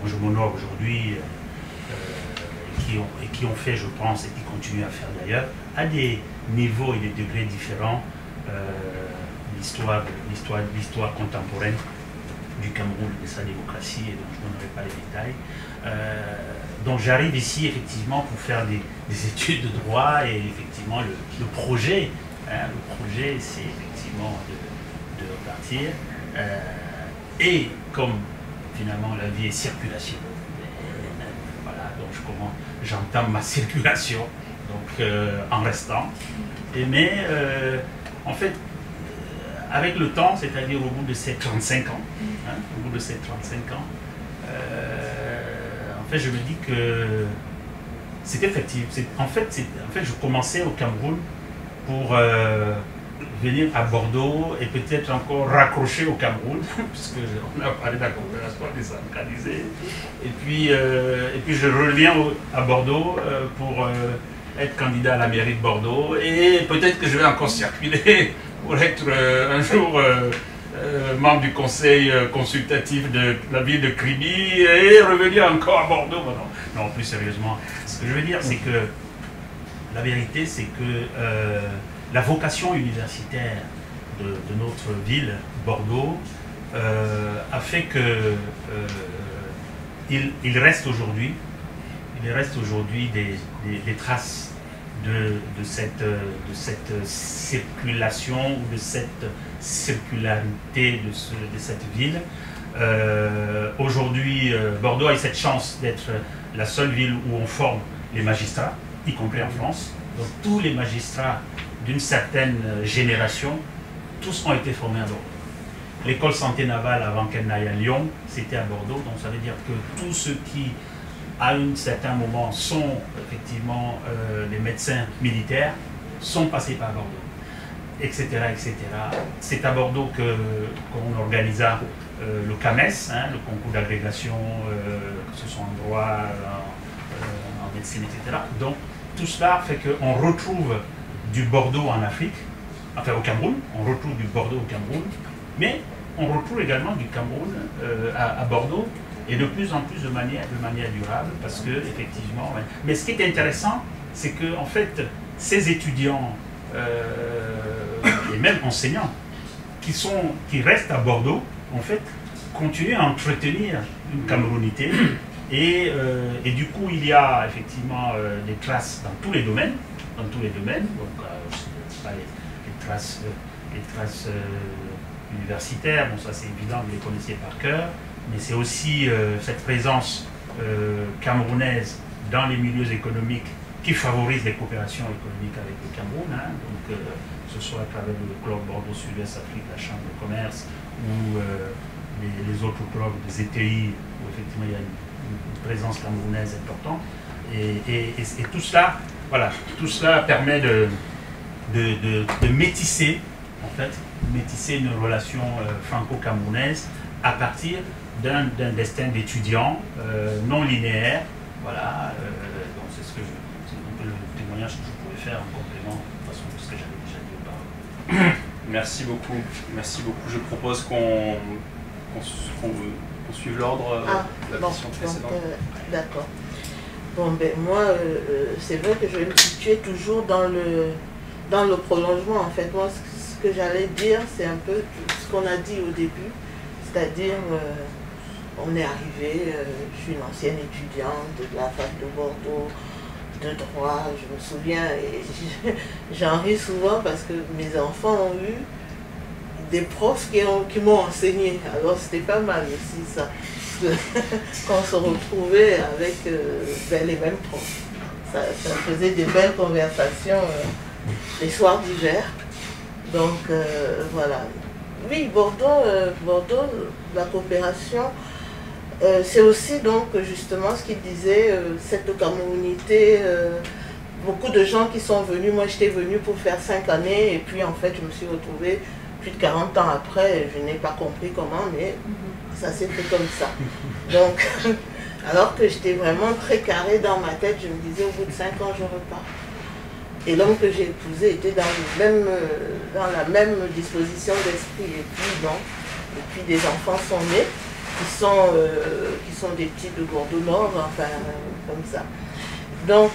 je m'honore aujourd'hui et qui ont fait, je pense, et qui continuent à faire d'ailleurs, à des niveaux et des degrés différents, l'histoire contemporaine du Cameroun et de sa démocratie, et dont je ne donnerai pas les détails. Donc j'arrive ici effectivement pour faire des études de droit et effectivement le projet, c'est effectivement de repartir. Et comme finalement la vie est circulation, voilà, donc j'entame ma circulation donc, en restant. Mais en fait, avec le temps, c'est-à-dire au bout de ces 35 ans, en fait, je me dis que c'est effectif. En fait, je commençais au Cameroun pour venir à Bordeaux et peut-être encore raccrocher au Cameroun, puisque on a parlé de la coopération décentralisée. Et puis je reviens à Bordeaux pour être candidat à la mairie de Bordeaux. Et peut-être que je vais encore circuler pour être un jour membre du conseil consultatif de la ville de Kribi et revenir encore à Bordeaux. Non, plus sérieusement. Ce que je veux dire, c'est que la vérité, c'est que la vocation universitaire de notre ville, Bordeaux, a fait que il reste aujourd'hui des traces de cette circulation ou de cette circularité de cette ville. Aujourd'hui, Bordeaux a eu cette chance d'être la seule ville où on forme les magistrats, y compris en France. Donc tous les magistrats d'une certaine génération, tous ont été formés à Bordeaux. L'école santé navale, avant qu'elle n'aille à Lyon, c'était à Bordeaux. Donc ça veut dire que tous ceux qui, à un certain moment, sont effectivement des médecins militaires, sont passés par Bordeaux, etc. etc. C'est à Bordeaux qu'on organisa le CAMES, le concours d'agrégation, que ce soit en droit, en médecine, etc. Donc tout cela fait qu'on retrouve du Bordeaux en Afrique, enfin au Cameroun, on retrouve du Bordeaux au Cameroun, mais on retrouve également du Cameroun à Bordeaux, et de plus en plus de manière durable, parce que effectivement. Mais ce qui est intéressant, c'est que en fait, ces étudiants et même enseignants qui restent à Bordeaux, en fait, continuent à entretenir une camerounité Et du coup, il y a effectivement des traces dans tous les domaines, donc c'est pas les traces universitaires, bon ça c'est évident, vous les connaissez par cœur, mais c'est aussi cette présence camerounaise dans les milieux économiques qui favorise les coopérations économiques avec le Cameroun, hein, donc que ce soit à travers le club Bordeaux Sud-Est Afrique, la Chambre de commerce, ou les autres clubs des ETI, où effectivement il y a une présence camerounaise importante. Et tout cela, voilà, tout cela permet de métisser, en fait, métisser une relation franco-camerounaise à partir d'un destin d'étudiant non linéaire. Voilà, donc c'est un peu le témoignage que je pouvais faire en complément de toute façon de ce que j'avais déjà dit auparavant. Merci beaucoup, merci beaucoup. Je propose qu'on suive l'ordre de la question précédente. D'accord. Bon, ben moi, c'est vrai que je vais me situer toujours dans le prolongement. En fait, moi, ce que j'allais dire, c'est un peu ce qu'on a dit au début, c'est-à-dire, on est arrivé, je suis une ancienne étudiante de la fac de Bordeaux, de droit, je me souviens, et j'en ris souvent parce que mes enfants ont eu des profs qui m'ont enseigné. Alors c'était pas mal aussi ça, qu'on se retrouvait avec les mêmes profs. Ça faisait des belles conversations les soirs d'hiver. Donc voilà. Oui, Bordeaux, la coopération, c'est aussi donc justement ce qu'il disait, cette camerounité, beaucoup de gens qui sont venus, moi j'étais venue pour faire 5 années et puis en fait je me suis retrouvée plus de 40 ans après, je n'ai pas compris comment, mais ça s'est fait comme ça. Donc, alors que j'étais vraiment très carrée dans ma tête, je me disais au bout de 5 ans je repars. Et l'homme que j'ai épousé était dans la même disposition d'esprit. Et puis des enfants sont nés, qui sont des petits de Bordeaux Nord, enfin comme ça. Donc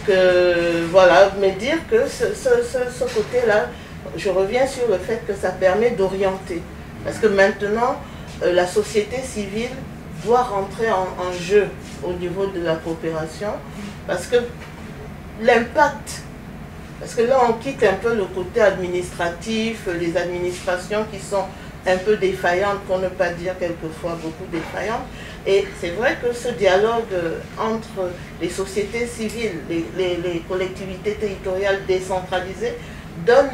voilà, mais dire que ce côté-là, je reviens sur le fait que ça permet d'orienter. Parce que maintenant, la société civile doit rentrer en jeu au niveau de la coopération. Parce que l'impact, parce que là on quitte un peu le côté administratif, les administrations qui sont un peu défaillantes, pour ne pas dire quelquefois beaucoup défaillantes. Et c'est vrai que ce dialogue entre les sociétés civiles, les collectivités territoriales décentralisées, donne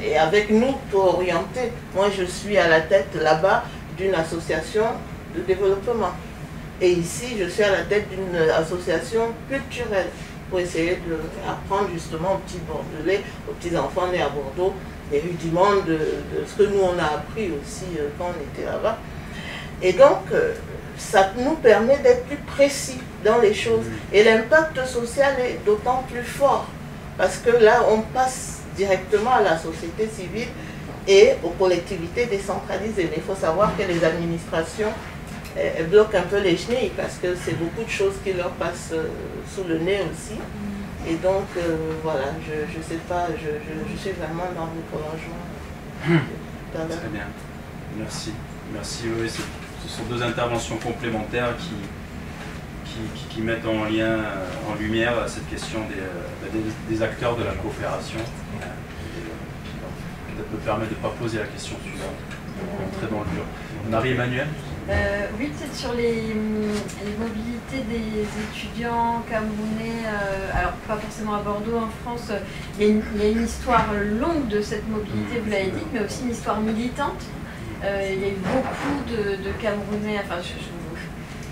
et avec nous pour orienter. Moi je suis à la tête là-bas d'une association de développement. Et ici je suis à la tête d'une association culturelle pour essayer d'apprendre justement aux petits Bordelais, aux petits enfants nés à Bordeaux, les rudiments de ce que nous on a appris aussi quand on était là-bas. Et donc ça nous permet d'être plus précis dans les choses. Et l'impact social est d'autant plus fort. Parce que là, on passe directement à la société civile et aux collectivités décentralisées. Mais il faut savoir que les administrations bloquent un peu les chenilles parce que c'est beaucoup de choses qui leur passent sous le nez aussi. Et donc, voilà, je ne sais pas, je suis vraiment dans le prolongement. Très bien, merci. Merci, oui, ce sont deux interventions complémentaires qui mettent en lien, en lumière cette question des acteurs de la coopération, qui peut permettre de ne pas poser la question suivante, rentrer dans le dur. Marie-Emmanuelle? Oui, peut-être sur les mobilités des étudiants camerounais, alors pas forcément à Bordeaux, en France, il y a une histoire longue de cette mobilité, vous l'avez dit, mais aussi une histoire militante. Il y a eu beaucoup de Camerounais, enfin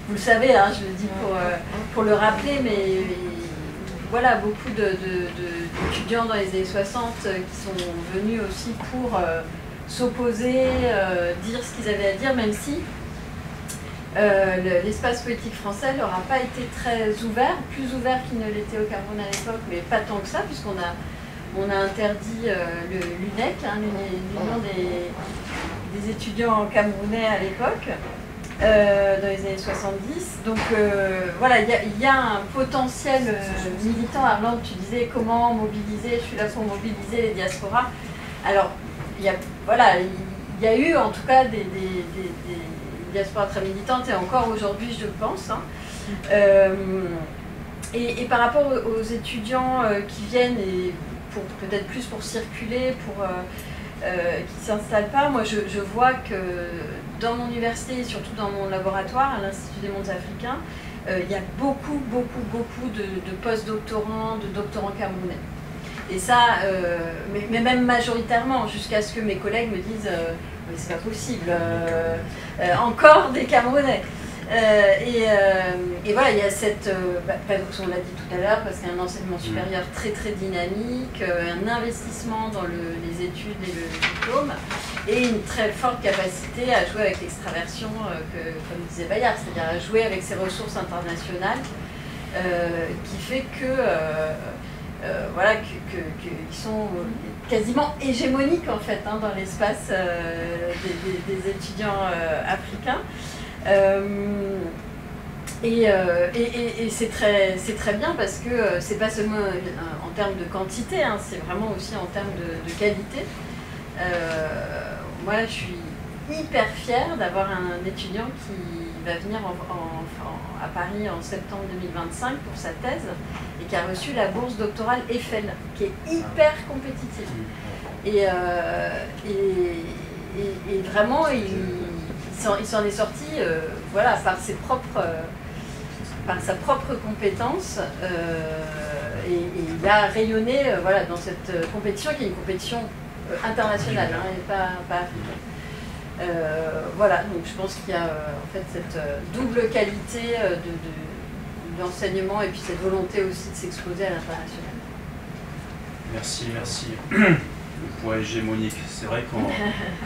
vous le savez, hein, je le dis pour le rappeler, mais voilà, beaucoup d'étudiants dans les années 60 qui sont venus aussi pour s'opposer, dire ce qu'ils avaient à dire, même si l'espace politique français n'aura pas été très ouvert, plus ouvert qu'il ne l'était au Cameroun à l'époque, mais pas tant que ça, puisqu'on a interdit l'UNEC, hein, l'Union des étudiants camerounais à l'époque, dans les années 70. Donc voilà, il y a un potentiel militant. Arlande, tu disais comment mobiliser, je suis là pour mobiliser les diasporas. Alors, il y a eu en tout cas diaspora très militante, et encore aujourd'hui, je pense. Hein. Et par rapport aux étudiants qui viennent, et peut-être plus pour circuler, qui ne s'installent pas, moi je vois que dans mon université et surtout dans mon laboratoire, à l'Institut des mondes africains, il y a beaucoup de post-doctorants, de doctorants camerounais. Et ça, mais même majoritairement, jusqu'à ce que mes collègues me disent mais c'est pas possible, encore des Camerounais. Et voilà, il y a cette, on l'a dit tout à l'heure, parce qu'il y a un enseignement supérieur très dynamique, un investissement dans les études et le diplôme, et une très forte capacité à jouer avec l'extraversion, comme disait Bayard, c'est-à-dire à jouer avec ces ressources internationales, qui fait que voilà, qu'ils sont quasiment hégémoniques en fait hein, dans l'espace des étudiants africains. Et c'est très bien parce que c'est pas seulement en termes de quantité, hein, c'est vraiment aussi en termes de qualité. Moi, je suis hyper fière d'avoir un étudiant qui va venir à Paris en septembre 2025 pour sa thèse et qui a reçu la bourse doctorale Eiffel, qui est hyper compétitive. Et vraiment, il s'en est sorti voilà, par sa propre compétence et il a rayonné voilà, dans cette compétition qui est une compétition internationale hein, et pas africaine. Voilà, donc je pense qu'il y a en fait cette double qualité d'enseignement et puis cette volonté aussi de s'exposer à l'international. Merci. Le poids hégémonique. C'est vrai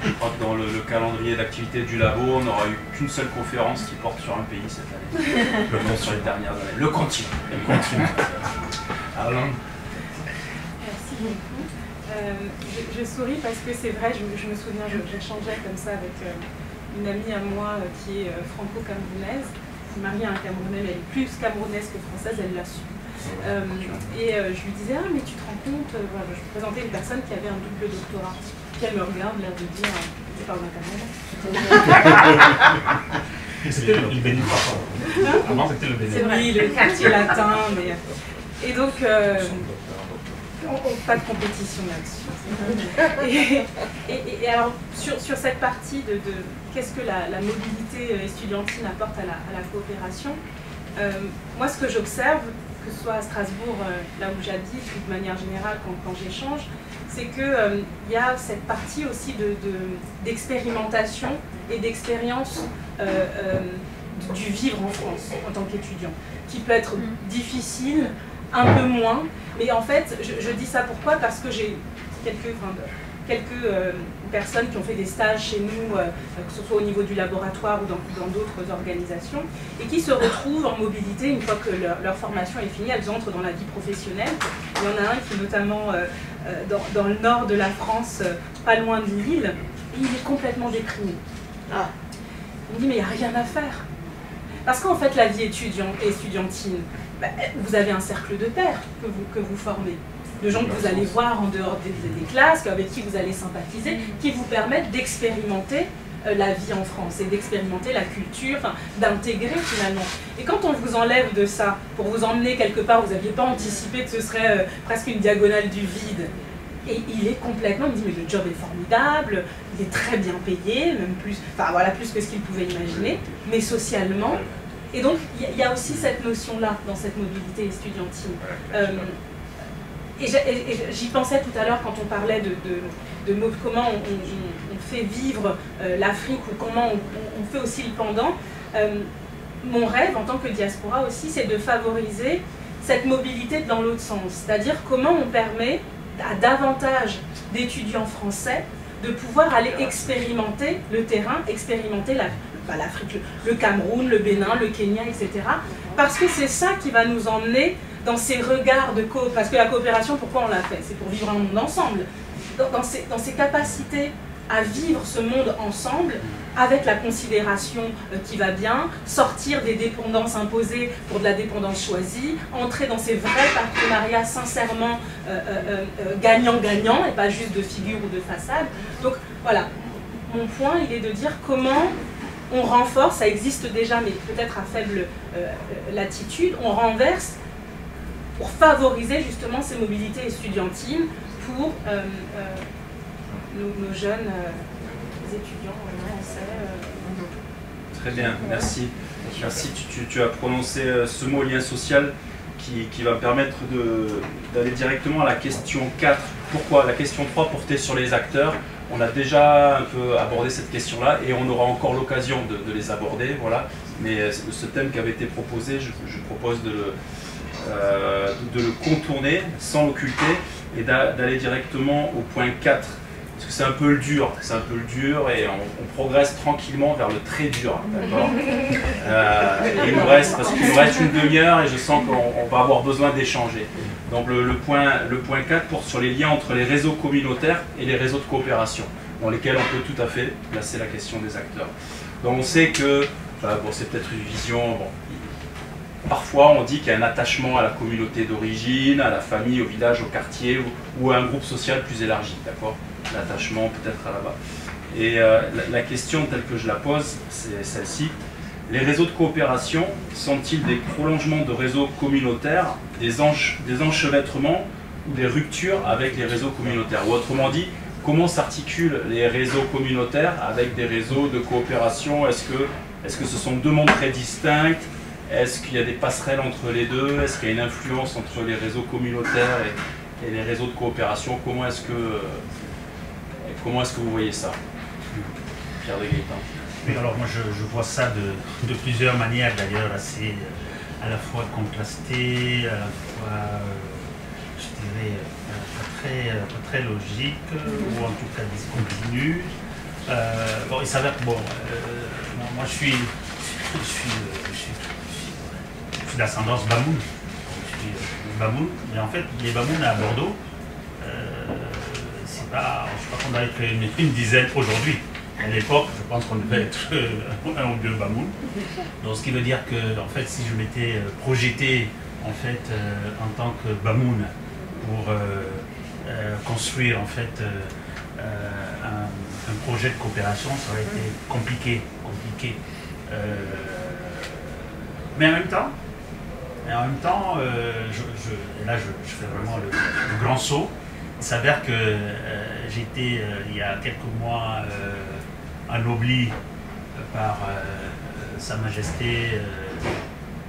je crois que dans le calendrier d'activité du labo, on n'aura eu qu'une seule conférence qui porte sur un pays cette année. Sur les dernières années. Le continent. Merci beaucoup. Je souris parce que c'est vrai, je me souviens, j'échangeais comme ça avec une amie à moi qui est franco-camerounaise, qui est mariée à un Camerounais, mais elle est plus camerounaise que française, elle l'a su. Je lui disais, ah mais tu te rends compte, voilà, je présentais une personne qui avait un double doctorat, puis elle me regarde, l'air de dire, tu parles d'un Camerounais. C'était le Bénin, avant c'était le Bénin. C'est vrai, le quartier latin, mais... Et donc, pas de compétition là-dessus. Et alors, sur cette partie de qu'est-ce que la mobilité estudiantine apporte à la coopération, moi ce que j'observe, que ce soit à Strasbourg, là où j'habite, ou de manière générale quand j'échange, c'est qu'il y a cette partie aussi d'expérimentation et d'expérience du vivre en France en tant qu'étudiant, qui peut être difficile, un peu moins, mais en fait, je dis ça pourquoi? Parce que j'ai quelques personnes qui ont fait des stages chez nous, que ce soit au niveau du laboratoire ou dans d'autres organisations, et qui se retrouvent en mobilité une fois que leur formation est finie, elles entrent dans la vie professionnelle. Il y en a un qui, notamment dans le nord de la France, pas loin de Lille, il est complètement déprimé. Ah. Il me dit, mais il n'y a rien à faire. Parce qu'en fait, la vie étudiante et estudiantine, vous avez un cercle de pairs que vous formez, de gens que vous allez voir en dehors des classes, avec qui vous allez sympathiser, qui vous permettent d'expérimenter la vie en France et d'expérimenter la culture, d'intégrer finalement. Et quand on vous enlève de ça, pour vous emmener quelque part, vous n'aviez pas anticipé que ce serait presque une diagonale du vide, et il est complètement, il me dit, mais le job est formidable, il est très bien payé, même plus, enfin voilà, plus que ce qu'il pouvait imaginer, mais socialement. Et donc, il y a aussi cette notion-là dans cette mobilité estudiantine. Et j'y pensais tout à l'heure quand on parlait de comment on fait vivre l'Afrique ou comment on fait aussi le pendant. Mon rêve en tant que diaspora aussi, c'est de favoriser cette mobilité dans l'autre sens. C'est-à-dire comment on permet à davantage d'étudiants français de pouvoir aller expérimenter le terrain, expérimenter l'Afrique, le Cameroun, le Bénin, le Kenya, etc. Parce que c'est ça qui va nous emmener dans ces regards de coopération. Parce que la coopération, pourquoi on l'a fait? C'est pour vivre un monde ensemble. Dans ces capacités à vivre ce monde ensemble, avec la considération qui va bien, sortir des dépendances imposées pour de la dépendance choisie, entrer dans ces vrais partenariats sincèrement gagnant-gagnant, et pas juste de figure ou de façade. Donc voilà, mon point, il est de dire comment on renforce, ça existe déjà, mais peut-être à faible latitude, on renverse pour favoriser justement ces mobilités estudiantines pour nos jeunes étudiants français. Très bien, merci. Merci, tu as prononcé ce mot lien social qui va me permettre d'aller directement à la question 4. Pourquoi? La question 3 portait sur les acteurs. On a déjà un peu abordé cette question-là et on aura encore l'occasion de les aborder. Voilà. Mais ce thème qui avait été proposé, je propose de le contourner sans l'occulter et d'aller directement au point 4. Parce que c'est un peu le dur, et on progresse tranquillement vers le très dur, d'accord. Il nous reste, parce qu'il nous reste une demi-heure et je sens qu'on va avoir besoin d'échanger. Donc le point 4 porte sur les liens entre les réseaux communautaires et les réseaux de coopération, dans lesquels on peut tout à fait placer la question des acteurs. Donc on sait que, bon, c'est peut-être une vision, bon, parfois on dit qu'il y a un attachement à la communauté d'origine, à la famille, au village, au quartier ou à un groupe social plus élargi, d'accord. L'attachement peut-être à là-bas. Et la question telle que je la pose, c'est celle-ci. Les réseaux de coopération sont-ils des prolongements de réseaux communautaires, des enchevêtrements ou des ruptures avec les réseaux communautaires? Ou autrement dit, comment s'articulent les réseaux communautaires avec des réseaux de coopération? Est-ce que ce sont deux mondes très distincts? Est-ce qu'il y a des passerelles entre les deux? Est-ce qu'il y a une influence entre les réseaux communautaires et les réseaux de coopération? Comment est-ce que vous voyez ça, Pierre de Gaëtan? Oui, alors moi je vois ça de plusieurs manières d'ailleurs, assez à la fois contrastées, à la fois, je dirais, pas très logique, ou en tout cas discontinues. Bon, il s'avère que, bon, moi je suis d'ascendance Bamoun. Je suis Bamoun, mais en fait, les Bamouns à Bordeaux, je crois qu'on doit être une dizaine aujourd'hui. À l'époque, je pense qu'on devait être un ou deux Bamouns. Donc, ce qui veut dire que, en fait, si je m'étais projeté en fait en tant que Bamoun pour construire en fait un projet de coopération, ça aurait été compliqué. Mais en même temps, là je fais vraiment le grand saut. Il s'avère que j'étais il y a quelques mois anobli par Sa Majesté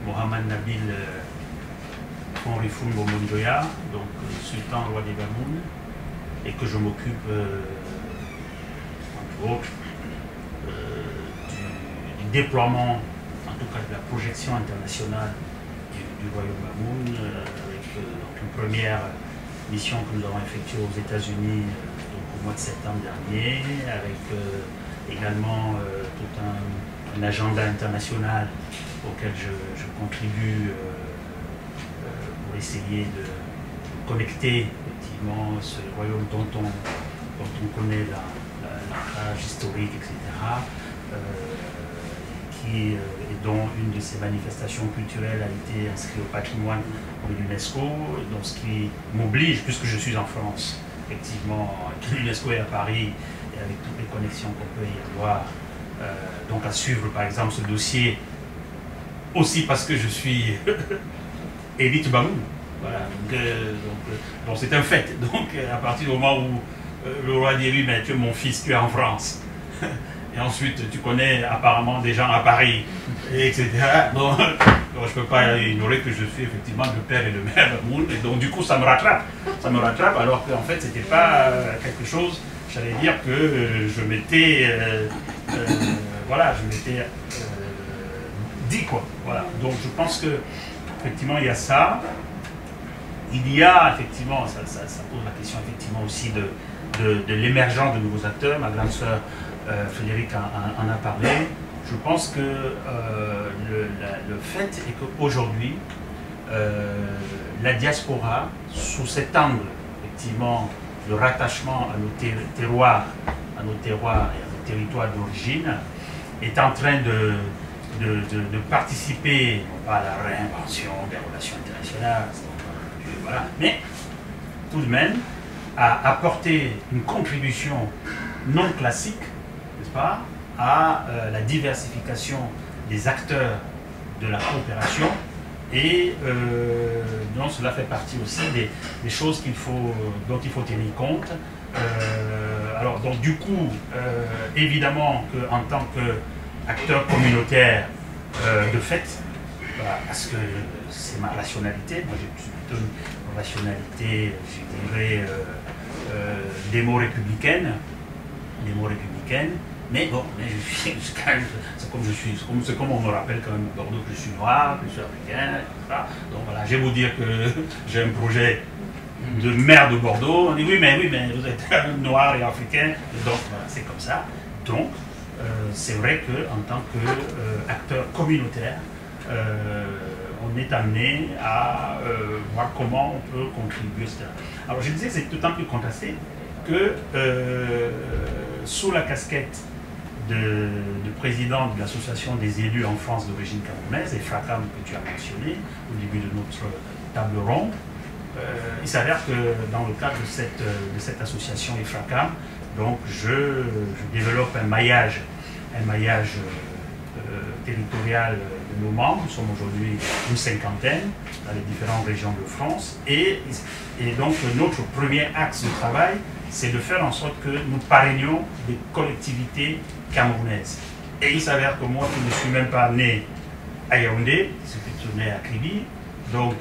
Mohamed Nabil Fonrifoun Bomondoya, donc sultan roi des Bamouns, et que je m'occupe entre autres du déploiement, en tout cas de la projection internationale du royaume Bamoun, avec une première mission que nous avons effectuée aux États-Unis au mois de septembre dernier, avec également tout un agenda international auquel je contribue pour essayer de connecter effectivement ce royaume dont on connaît l'ancrage historique, etc., et dont une de ces manifestations culturelles a été inscrite au patrimoine de l'UNESCO, donc ce qui m'oblige, puisque je suis en France, effectivement, que l'UNESCO est à Paris, et avec toutes les connexions qu'on peut y avoir, donc à suivre par exemple ce dossier, aussi parce que je suis élite Bamoun. Voilà, donc c'est un fait. Donc à partir du moment où le roi dit oui, mais tu es mon fils, tu es en France. Et ensuite, tu connais apparemment des gens à Paris, etc. Donc, je ne peux pas ignorer que je suis effectivement le père et le mère Bamoun. Et donc, du coup, ça me rattrape. Ça me rattrape, alors qu'en fait, ce n'était pas quelque chose, j'allais dire, que je m'étais dit, quoi. Voilà. Donc, je pense que effectivement, il y a ça. Il y a, effectivement, ça pose la question, effectivement, aussi de l'émergence de nouveaux acteurs. Ma grande sœur, Frédéric en a parlé. Je pense que le fait est qu'aujourd'hui, la diaspora, sous cet angle, effectivement, de rattachement à nos terroirs, et à nos territoires d'origine, est en train de participer, non pas à la réinvention des relations internationales, voilà, mais tout de même à apporter une contribution non classique, n'est-ce pas, à la diversification des acteurs de la coopération et donc cela fait partie aussi des choses dont il faut tenir compte. Alors donc du coup, évidemment qu'en tant qu'acteur communautaire de fait, voilà, parce que c'est ma rationalité, moi j'ai plutôt une rationalité, je dirais, démo-républicaine, mais bon, c'est comme on me rappelle quand même à Bordeaux que je suis noir, que je suis africain, etc. Donc voilà, je vais vous dire que j'ai un projet de maire de Bordeaux. On dit oui, mais vous êtes noir et africain, donc voilà, c'est comme ça. Donc, c'est vrai qu'en tant qu'acteur communautaire, on est amené à voir comment on peut contribuer, etc. Alors je disais que c'est d'autant plus contrasté que sous la casquette de président de l'association des élus en France d'origine camerounaise, EFRACAM que tu as mentionné au début de notre table ronde, il s'avère que dans le cadre de cette association EFRACAM, donc je développe un maillage territorial de nos membres. Nous sommes aujourd'hui une cinquantaine dans les différentes régions de France. Et donc notre premier axe de travail, c'est de faire en sorte que nous parrainions des collectivités camerounaises. Et il s'avère que moi, qui ne suis même pas né à Yaoundé, je suis plutôt né à Kribi. Donc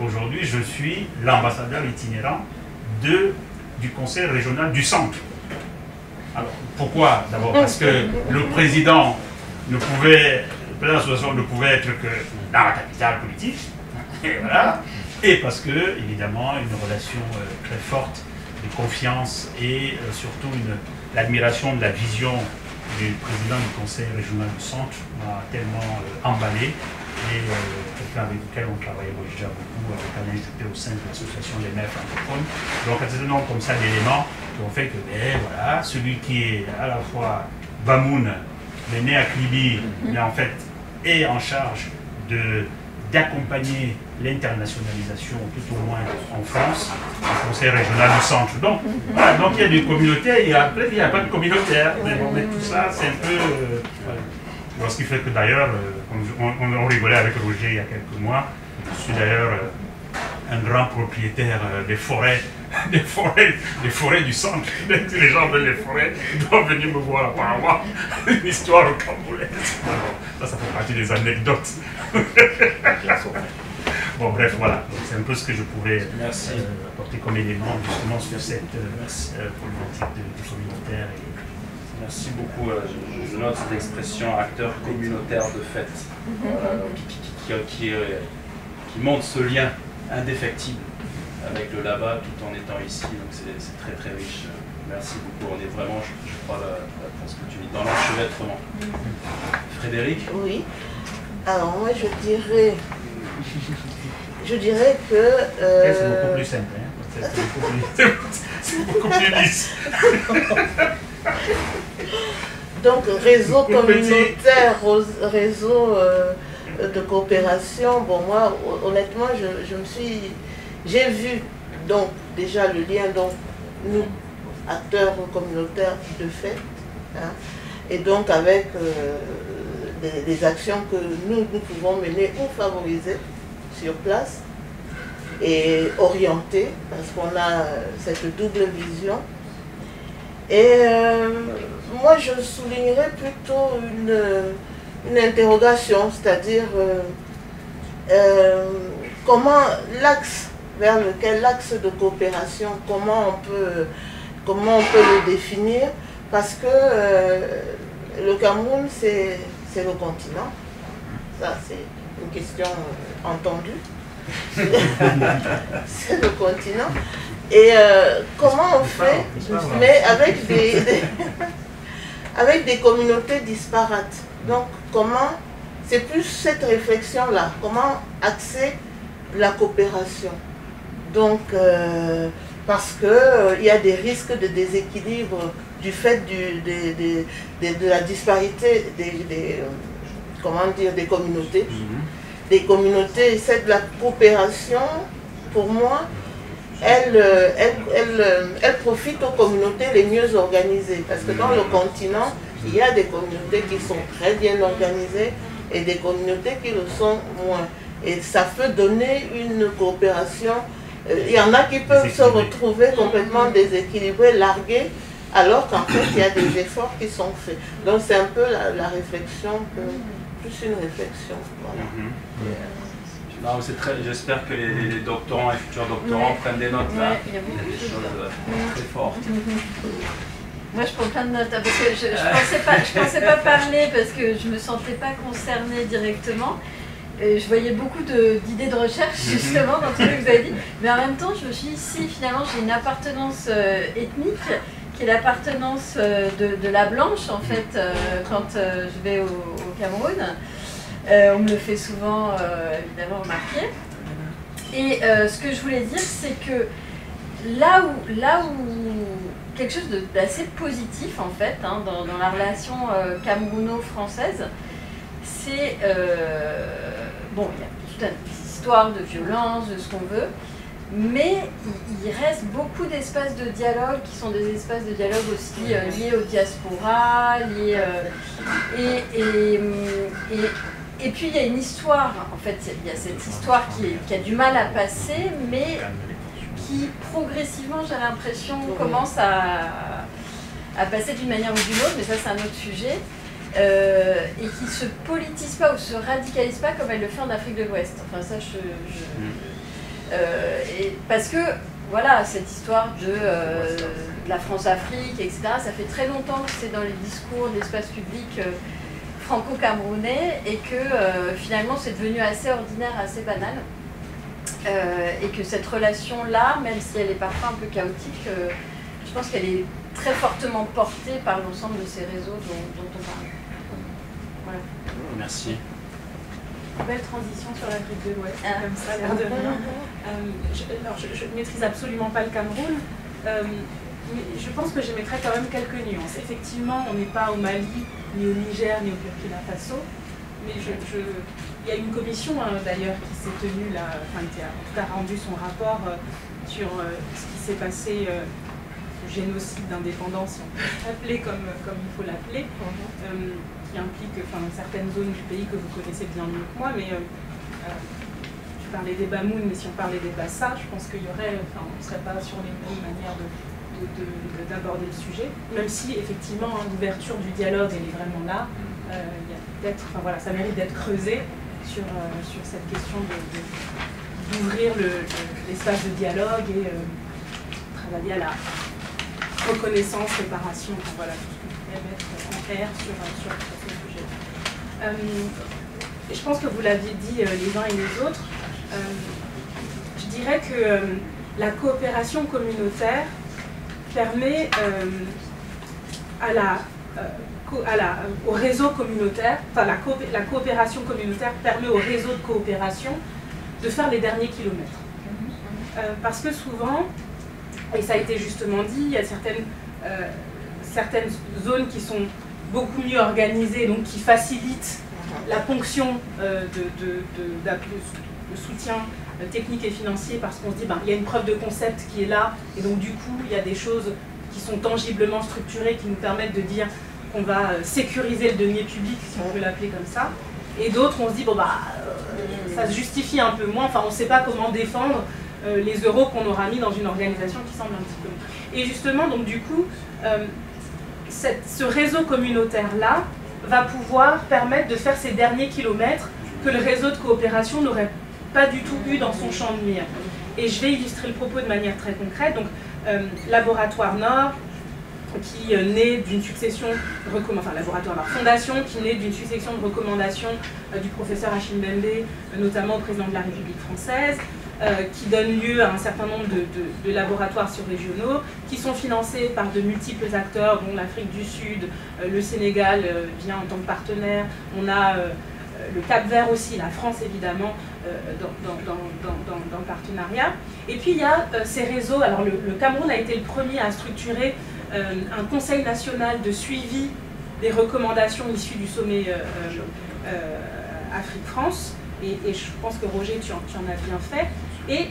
aujourd'hui, je suis l'ambassadeur itinérant du conseil régional du centre. Alors pourquoi? D'abord parce que le président de l'association ne pouvait être que dans la capitale politique. Et voilà. Et parce que, évidemment, une relation très forte de confiance et surtout l'admiration de la vision du président du conseil régional du centre m'a tellement emballé. Et quelqu'un avec lequel on travaillait déjà beaucoup, avec Alain Juppé au sein de l'association des maires francophones. Donc, un certain nombre comme ça d'éléments qui ont fait que, voilà, celui qui est à la fois Bamoun, mais né à Kribi, mais en fait est en charge d'accompagner l'internationalisation, tout au moins en France, au conseil régional du centre. Donc, voilà, donc il y a des communautés, il n'y a pas de communautaire, mais tout ça, c'est un peu... voilà. Ce qui fait que d'ailleurs, on rigolait avec Roger il y a quelques mois, je suis d'ailleurs un grand propriétaire des forêts du centre. Dès que les gens veulent les forêts, ils doivent venir me voir apparemment. Une histoire cambolaise. Ça fait partie des anecdotes. Bon, bref, voilà. C'est un peu ce que je pouvais apporter comme élément justement sur cette problématique de communautaire. Merci beaucoup. Je note cette expression acteur communautaire de fait qui montre ce lien indéfectible avec le LABA tout en étant ici, donc c'est très très riche. Merci beaucoup, on est vraiment, je crois, pour ce que tu dis, dans l'enchevêtrement. Frédéric? Oui, alors moi je dirais que... C'est beaucoup plus simple, hein? C'est beaucoup plus lisse. Donc réseau communautaire, réseau de coopération, bon moi honnêtement j'ai vu donc déjà le lien, donc nous, acteurs communautaires de fait, hein, et donc avec des actions que nous pouvons mener ou favoriser sur place et orienter, parce qu'on a cette double vision. Et moi je soulignerais plutôt une interrogation, c'est-à-dire comment l'axe vers lequel l'axe de coopération, comment on peut le définir, parce que le Cameroun c'est le continent, ça c'est une question entendue, c'est le continent, et comment on fait, mais avec des communautés disparates, donc comment, c'est plus cette réflexion-là, comment axer la coopération. Donc, parce qu'il y a des risques de déséquilibre du fait de la disparité des communautés. Des communautés, c'est de la coopération, pour moi, elle profite aux communautés les mieux organisées. Parce que dans le continent, il y a des communautés qui sont très bien organisées et des communautés qui le sont moins. Et ça peut donner une coopération. Il y en a qui peuvent se retrouver complètement déséquilibrés, largués, alors qu'en fait, il y a des efforts qui sont faits. Donc c'est un peu la réflexion, plus une réflexion. Voilà. Non, j'espère que les doctorants et futurs doctorants prennent des notes là. Il y a beaucoup des choses très fortes. Moi, je prends plein de notes, parce que je pensais pas parler parce que je me sentais pas concernée directement. Et je voyais beaucoup d'idées de recherche justement dans tout ce que vous avez dit. Mais en même temps, je me suis dit, si finalement j'ai une appartenance ethnique, qui est l'appartenance de la blanche en fait, quand je vais au Cameroun. On me le fait souvent évidemment remarquer. Et ce que je voulais dire, c'est que là où quelque chose d'assez positif en fait, hein, dans la relation camerouno-française, c'est bon, il y a toute une histoire de violence, de ce qu'on veut, mais il reste beaucoup d'espaces de dialogue qui sont des espaces de dialogue aussi liés aux diasporas, liés et puis il y a une histoire, en fait, il y a cette histoire qui a du mal à passer, mais qui progressivement, j'ai l'impression, commence à passer d'une manière ou d'une autre, mais ça c'est un autre sujet, et qui ne se politise pas ou se radicalise pas comme elle le fait en Afrique de l'Ouest. Enfin ça, parce que, voilà, cette histoire de la France-Afrique, etc., ça fait très longtemps que c'est dans les discours de l'espace public franco-camerounais et que finalement c'est devenu assez ordinaire, assez banal. Et que cette relation-là, même si elle est parfois un peu chaotique, je pense qu'elle est très fortement portée par l'ensemble de ces réseaux dont on parle. Voilà. Merci. Belle transition sur l'Afrique de l'Ouest, comme ça, l'air de rien. Je ne maîtrise absolument pas le Cameroun, mais je pense que j'émettrais quand même quelques nuances. Effectivement, on n'est pas au Mali, ni au Niger, ni au Burkina Faso, mais il y a une commission d'ailleurs qui s'est tenue là, qui a en tout cas rendu son rapport sur ce qui s'est passé, ce génocide d'indépendance, si on peut l'appeler comme il faut l'appeler, qui implique certaines zones du pays que vous connaissez bien mieux que moi, mais tu parlais des Bamoun, mais si on parlait des Bassa, je pense qu'il y aurait, on ne serait pas sur les mêmes manières d'aborder le sujet, même si effectivement l'ouverture du dialogue elle est vraiment là, il y a peut-être, voilà, ça mérite d'être creusé sur cette question d'ouvrir l'espace de dialogue et travailler à la reconnaissance, réparation, voilà, tout ce qu'on pourrait mettre en clair sur ce sujet. Et je pense que vous l'aviez dit les uns et les autres, je dirais que la coopération communautaire permet au réseau communautaire, la coopération communautaire permet au réseau de coopération de faire les derniers kilomètres. Parce que souvent, et ça a été justement dit, il y a certaines zones qui sont beaucoup mieux organisées, donc qui facilitent la ponction de soutien technique et financier, parce qu'on se dit il y a une preuve de concept qui est là, et donc du coup il y a des choses qui sont tangiblement structurées qui nous permettent de dire qu'on va sécuriser le denier public, si on peut l'appeler comme ça, et d'autres on se dit ça se justifie un peu moins, enfin on ne sait pas comment défendre les euros qu'on aura mis dans une organisation qui semble un petit peu... Et justement, donc du coup, ce réseau communautaire-là va pouvoir permettre de faire ces derniers kilomètres que le réseau de coopération n'aurait pas du tout eu dans son champ de mire. Et je vais illustrer le propos de manière très concrète. Donc, Laboratoire Nord, qui naît d'une succession de recommandations, enfin Laboratoire Nord Fondation, qui naît d'une succession de recommandations du professeur Hachim Bembe, notamment au président de la République française, qui donne lieu à un certain nombre de laboratoires sur-régionaux, qui sont financés par de multiples acteurs, dont l'Afrique du Sud, le Sénégal vient en tant que partenaire, on a le Cap-Vert aussi, la France évidemment, dans le partenariat. Et puis il y a ces réseaux, alors le Cameroun a été le premier à structurer un conseil national de suivi des recommandations issues du sommet Afrique-France, et je pense que Roger, tu en as bien fait. Et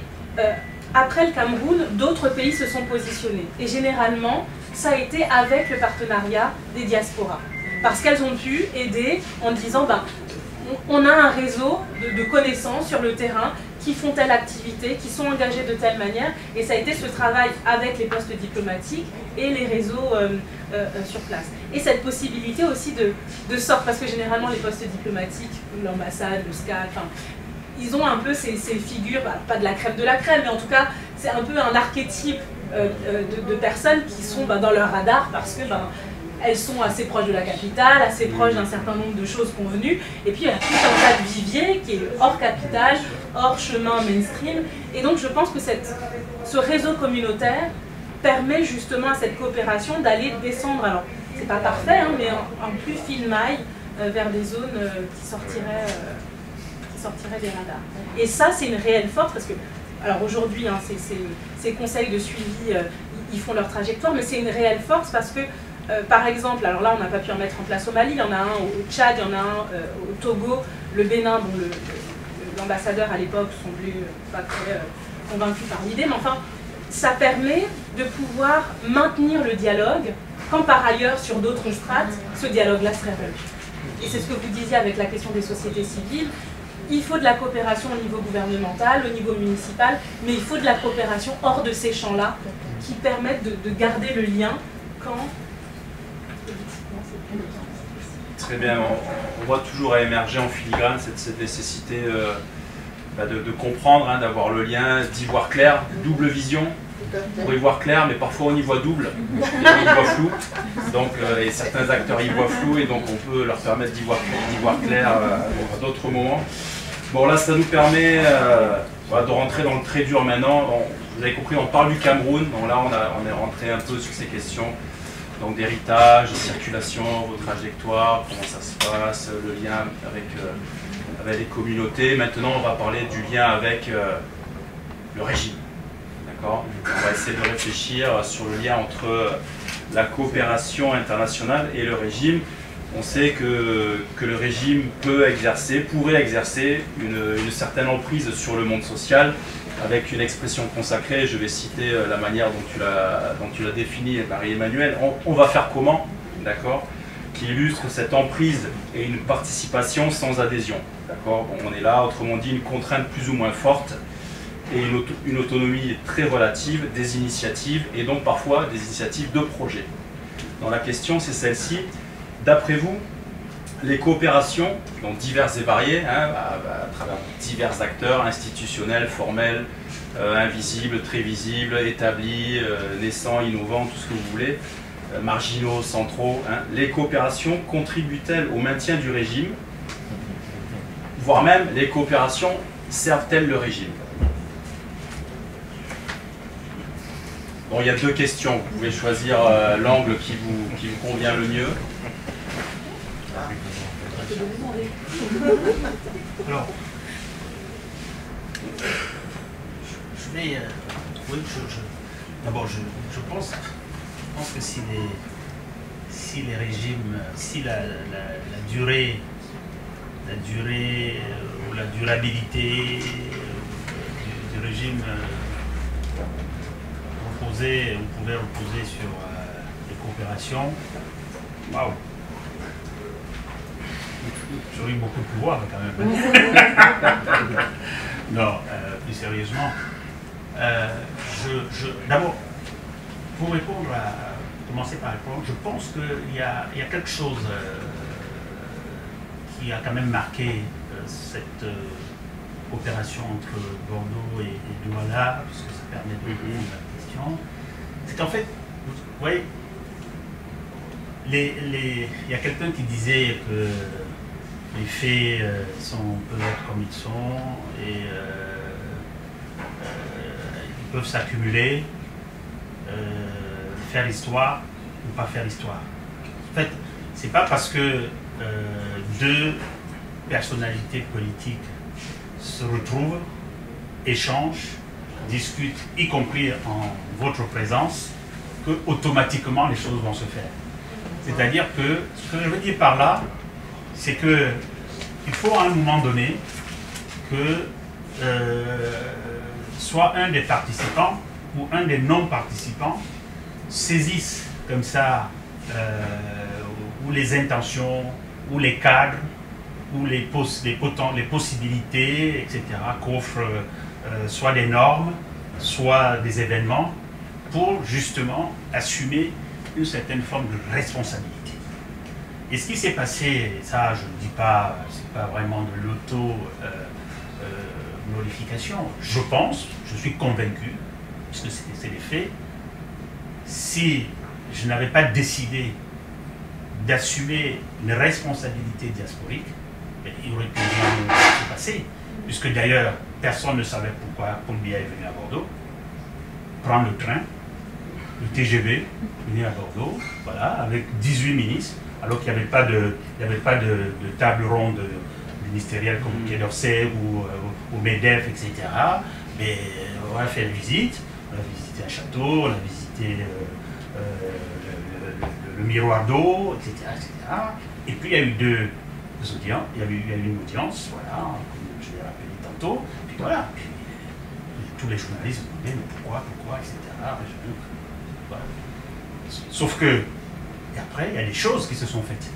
après le Cameroun, d'autres pays se sont positionnés. Et généralement, ça a été avec le partenariat des diasporas. Parce qu'elles ont pu aider en disant, ben, on a un réseau de connaissances sur le terrain qui font telle activité, qui sont engagés de telle manière. Et ça a été ce travail avec les postes diplomatiques et les réseaux sur place. Et cette possibilité aussi de sorte, parce que généralement les postes diplomatiques, l'ambassade, le SCAD, enfin, ils ont un peu ces figures, bah, pas de la crème, mais en tout cas, c'est un peu un archétype de personnes qui sont dans leur radar parce que elles sont assez proches de la capitale, assez proches d'un certain nombre de choses convenues, et puis il y a tout un tas de viviers qui est hors capitale, hors chemin mainstream, et donc je pense que ce réseau communautaire permet justement à cette coopération d'aller descendre, alors c'est pas parfait, hein, mais en plus fine maille vers des zones qui sortiraient des radars. Et ça c'est une réelle force, parce que, alors aujourd'hui, hein, ces conseils de suivi, ils font leur trajectoire, mais c'est une réelle force parce que par exemple, alors là on n'a pas pu en mettre en place au Mali, il y en a un au Tchad, il y en a un au Togo, le Bénin, dont l'ambassadeur à l'époque semblait pas très convaincu par l'idée, mais enfin ça permet de pouvoir maintenir le dialogue quand par ailleurs sur d'autres strates, ce dialogue-là serait rompu. Et c'est ce que vous disiez avec la question des sociétés civiles, il faut de la coopération au niveau gouvernemental, au niveau municipal, mais il faut de la coopération hors de ces champs-là qui permettent de garder le lien quand... Très bien, on voit toujours émerger en filigrane cette nécessité de comprendre, hein, d'avoir le lien, d'y voir clair, double vision, pour y voir clair, mais parfois on y voit double, et on y voit flou, donc, et certains acteurs y voient flou, et donc on peut leur permettre d'y voir clair à d'autres moments. Bon là ça nous permet de rentrer dans le très dur maintenant. Vous avez compris, on parle du Cameroun, donc là on est rentré un peu sur ces questions. Donc d'héritage, de circulation, vos trajectoires, comment ça se passe, le lien avec les communautés. Maintenant, on va parler du lien avec le régime. D'accord ? On va essayer de réfléchir sur le lien entre la coopération internationale et le régime. On sait que le régime pourrait exercer une certaine emprise sur le monde social, avec une expression consacrée. Je vais citer la manière dont tu l'as définie, Marie-Emmanuelle. On va faire comment, d'accord, qui illustre cette emprise et une participation sans adhésion. D'accord, bon, on est là, autrement dit, une contrainte plus ou moins forte et une autonomie très relative des initiatives, et donc parfois des initiatives de projets. Donc la question, c'est celle-ci. D'après vous, les coopérations, donc diverses et variées, hein, à travers divers acteurs institutionnels, formels, invisibles, très visibles, établis, naissants, innovants, tout ce que vous voulez, marginaux, centraux, hein, les coopérations contribuent-elles au maintien du régime, voire même les coopérations servent-elles le régime? Bon, il y a deux questions, vous pouvez choisir l'angle qui vous convient le mieux. Alors, je vais... oui, d'abord, je pense que si les régimes, si la durée ou la durabilité du régime on pouvait reposer sur les coopérations, waouh! J'aurais eu beaucoup de pouvoir quand même. Non, plus sérieusement. D'abord, pour commencer par répondre, je pense qu'il y a quelque chose qui a quand même marqué cette opération entre Bordeaux et Douala, parce que ça permet de répondre à la question. C'est qu'en fait, vous voyez, il y a quelqu'un qui disait que les faits peuvent être comme ils sont et ils peuvent s'accumuler, faire l'histoire ou pas faire l'histoire. En fait, c'est pas parce que deux personnalités politiques se retrouvent, échangent, discutent, y compris en votre présence, que automatiquement les choses vont se faire. C'est-à-dire que ce que je veux dire par là, c'est qu'il faut à un moment donné que soit un des participants ou un des non-participants saisissent comme ça ou les intentions, ou les cadres, ou les possibilités, etc., qu'offrent soit des normes, soit des événements, pour justement assumer une certaine forme de responsabilité. Et ce qui s'est passé, ça je ne dis pas, c'est pas vraiment de l'auto-glorification, je pense, je suis convaincu, puisque c'est les faits, si je n'avais pas décidé d'assumer une responsabilité diasporique, il aurait pu rien se passer, puisque d'ailleurs personne ne savait pourquoi Paul Biya est venu à Bordeaux, prendre le train, le TGV, venir à Bordeaux, voilà, avec 18 ministres, alors qu'il n'y avait pas de table ronde ministérielle comme au Quai d'Orsay ou au MEDEF, etc. Mais on a fait la visite, on a visité un château, on a visité le miroir d'eau, etc., etc. Et puis il y a eu deux audiences, il y a eu une audience, voilà, comme je l'ai rappelé tantôt, puis voilà. Puis, tous les journalistes se demandaient mais pourquoi, etc. Voilà. Sauf que, et après, il y a des choses qui se sont faites.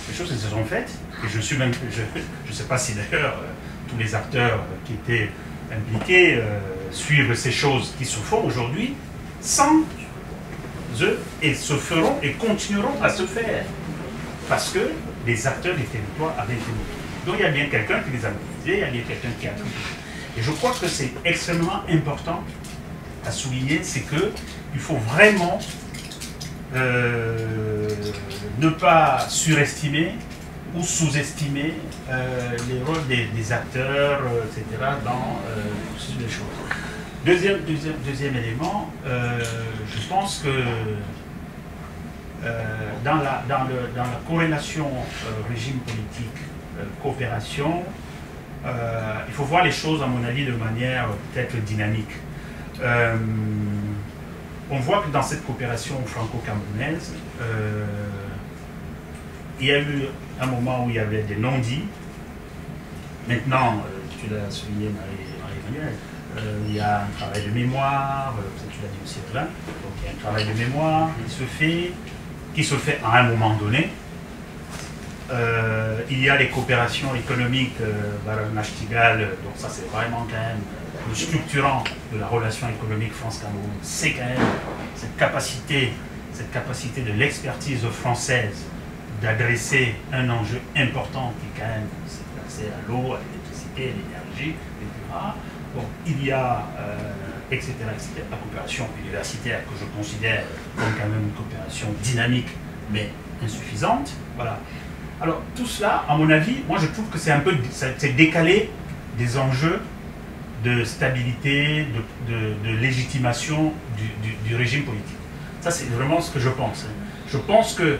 Des choses qui se sont faites, et je suis même, je ne sais pas si d'ailleurs tous les acteurs qui étaient impliqués suivent ces choses qui se font aujourd'hui, sans eux, et se feront et continueront à se faire. Parce que les acteurs des territoires avaient été mobilisés. Donc il y a bien quelqu'un qui les a mobilisés, il y a bien quelqu'un qui a tout fait. Et je crois que c'est extrêmement important à souligner, c'est qu'il faut vraiment ne pas surestimer ou sous-estimer les rôles des acteurs, etc., dans toutes les choses. Deuxième élément, je pense que dans la corrélation régime politique, coopération, il faut voir les choses, à mon avis, de manière peut-être dynamique. On voit que dans cette coopération franco-camerounaise, il y a eu un moment où il y avait des non-dits. Maintenant, tu l'as souligné, Marie-Emmanuelle, il y a un travail de mémoire, peut-être tu l'as dit aussi, Alain, donc il y a un travail de mémoire qui se fait à un moment donné. Il y a les coopérations économiques, Baron-Nachtigal, donc ça c'est vraiment quand même le structurant de la relation économique France-Cameroun, c'est quand même cette capacité de l'expertise française d'adresser un enjeu important qui est quand même l'accès à l'eau, à l'électricité, à l'énergie, etc. Bon, il y a, etc., la coopération universitaire que je considère comme quand même une coopération dynamique mais insuffisante. Voilà. Alors tout cela, à mon avis, moi je trouve que c'est un peu décalé des enjeux de stabilité, de légitimation du régime politique. Ça c'est vraiment ce que je pense. Je pense que,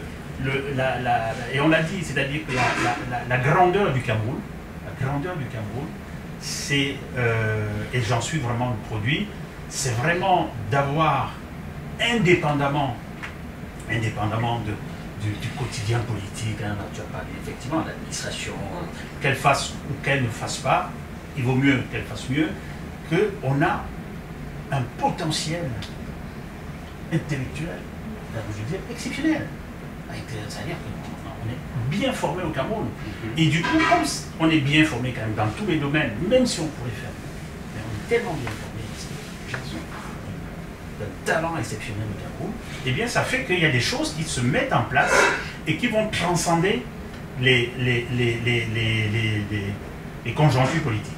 et on l'a dit, c'est-à-dire que la grandeur du Cameroun, c'est, et j'en suis vraiment le produit, c'est vraiment d'avoir, indépendamment du quotidien politique, hein, tu as parlé effectivement de l'administration, qu'elle fasse ou qu'elle ne fasse pas, il vaut mieux qu'elle fasse mieux, qu'on a un potentiel intellectuel, je veux dire, exceptionnel. C'est-à-dire qu'on est bien formé au Cameroun. Et du coup, comme on est bien formé quand même dans tous les domaines, même si on pourrait faire, mais on est tellement bien formé ici, d'un talent exceptionnel au Cameroun, eh bien ça fait qu'il y a des choses qui se mettent en place et qui vont transcender les conjonctures politiques.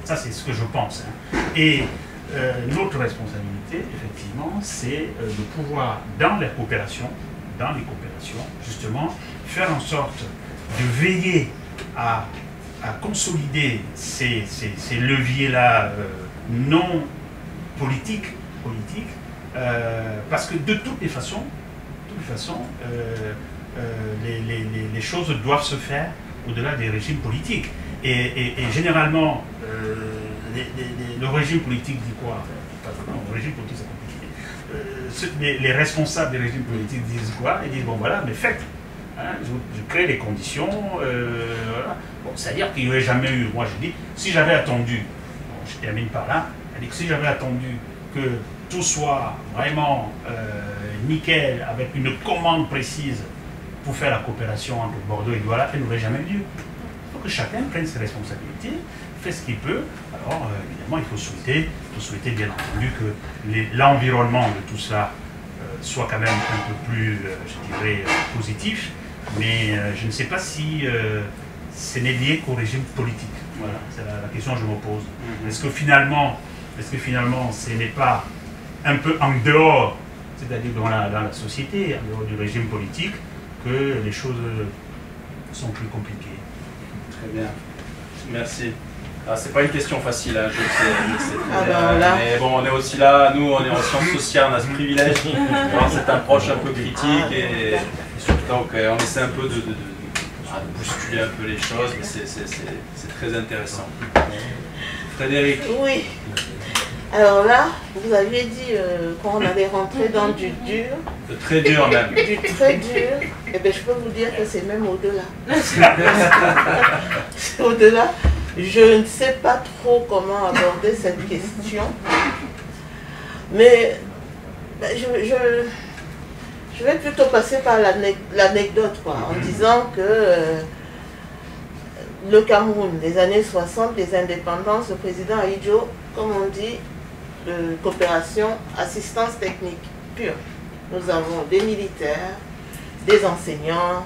Ça c'est ce que je pense. Hein. Et notre responsabilité, effectivement, c'est de pouvoir, dans les coopérations, justement, faire en sorte de veiller à consolider ces leviers-là non politiques, parce que de toutes les façons, les choses doivent se faire au-delà des régimes politiques. Et généralement, le régime politique dit quoi? Le régime politique, c'est compliqué. Les responsables des régimes politiques disent quoi? Ils disent, bon voilà, mais faites. Hein, je crée les conditions. Voilà. Bon, c'est-à-dire qu'il n'y aurait jamais eu, moi je dis, si j'avais attendu, je termine par là, elle dit que si j'avais attendu que tout soit vraiment nickel, avec une commande précise pour faire la coopération entre Bordeaux et Douala, elle n'aurait jamais eu lieu. Il faut que chacun prenne ses responsabilités, fait ce qu'il peut. Alors, évidemment, il faut souhaiter bien entendu que l'environnement de tout cela soit quand même un peu plus, je dirais, positif. Mais je ne sais pas si ce n'est lié qu'au régime politique. Voilà, c'est la question que je me pose. Est-ce que finalement, ce n'est pas un peu en dehors, c'est-à-dire dans la société, en dehors du régime politique, que les choses sont plus compliquées? Très bien. Merci. Ah, c'est pas une question facile, hein, je le sais très bien. là. Mais bon, on est aussi là, nous on est en sciences sociales, on a ce privilège d'avoir cette approche un peu critique et donc on essaie un peu de bousculer un peu les choses, mais c'est très intéressant. Frédéric. Oui. Alors là, vous aviez dit qu'on allait rentrer dans du dur. De très dur même. Du très dur. Et bien je peux vous dire que c'est même au-delà. C'est au-delà. Je ne sais pas trop comment aborder cette question, mais je vais plutôt passer par l'anecdote, en disant que le Cameroun, les années 60, les indépendances, le président Ahidjo, comme on dit, de coopération, assistance technique pure. Nous avons des militaires, des enseignants,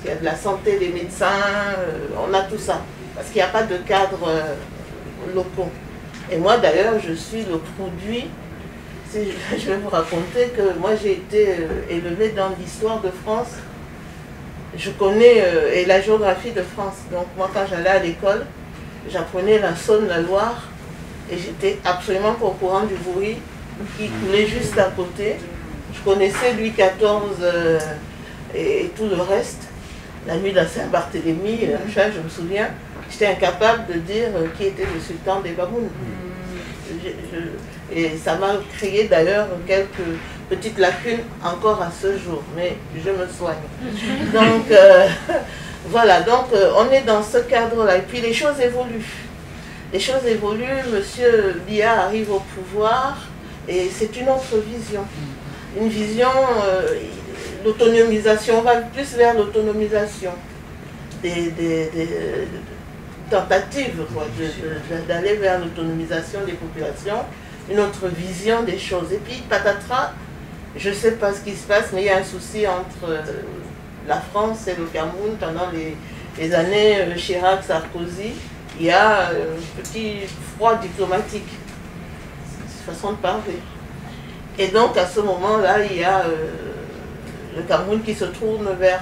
il y a de la santé, des médecins, on a tout ça. Parce qu'il n'y a pas de cadres locaux. Et moi d'ailleurs, je suis le produit, je vais vous raconter que moi j'ai été élevée dans l'histoire de France. Je connais et la géographie de France. Donc moi quand j'allais à l'école, j'apprenais la Saône, la Loire, et j'étais absolument pas au courant du bruit qui coulait juste à côté. Je connaissais Louis XIV et tout le reste. La nuit de la Saint-Barthélemy, je me souviens, j'étais incapable de dire qui était le sultan des Babounes. Et ça m'a créé d'ailleurs quelques petites lacunes encore à ce jour, mais je me soigne. Donc voilà, donc on est dans ce cadre-là. Et puis les choses évoluent. Les choses évoluent, M. Biya arrive au pouvoir et c'est une autre vision. Une vision... l'autonomisation, on va plus vers l'autonomisation des tentatives d'aller vers l'autonomisation des populations, une autre vision des choses. Et puis, patatras, je ne sais pas ce qui se passe, mais il y a un souci entre la France et le Cameroun pendant les années Chirac-Sarkozy. Il y a un petit froid diplomatique, façon de parler. Et donc, à ce moment-là, il y a... le Cameroun qui se tourne vers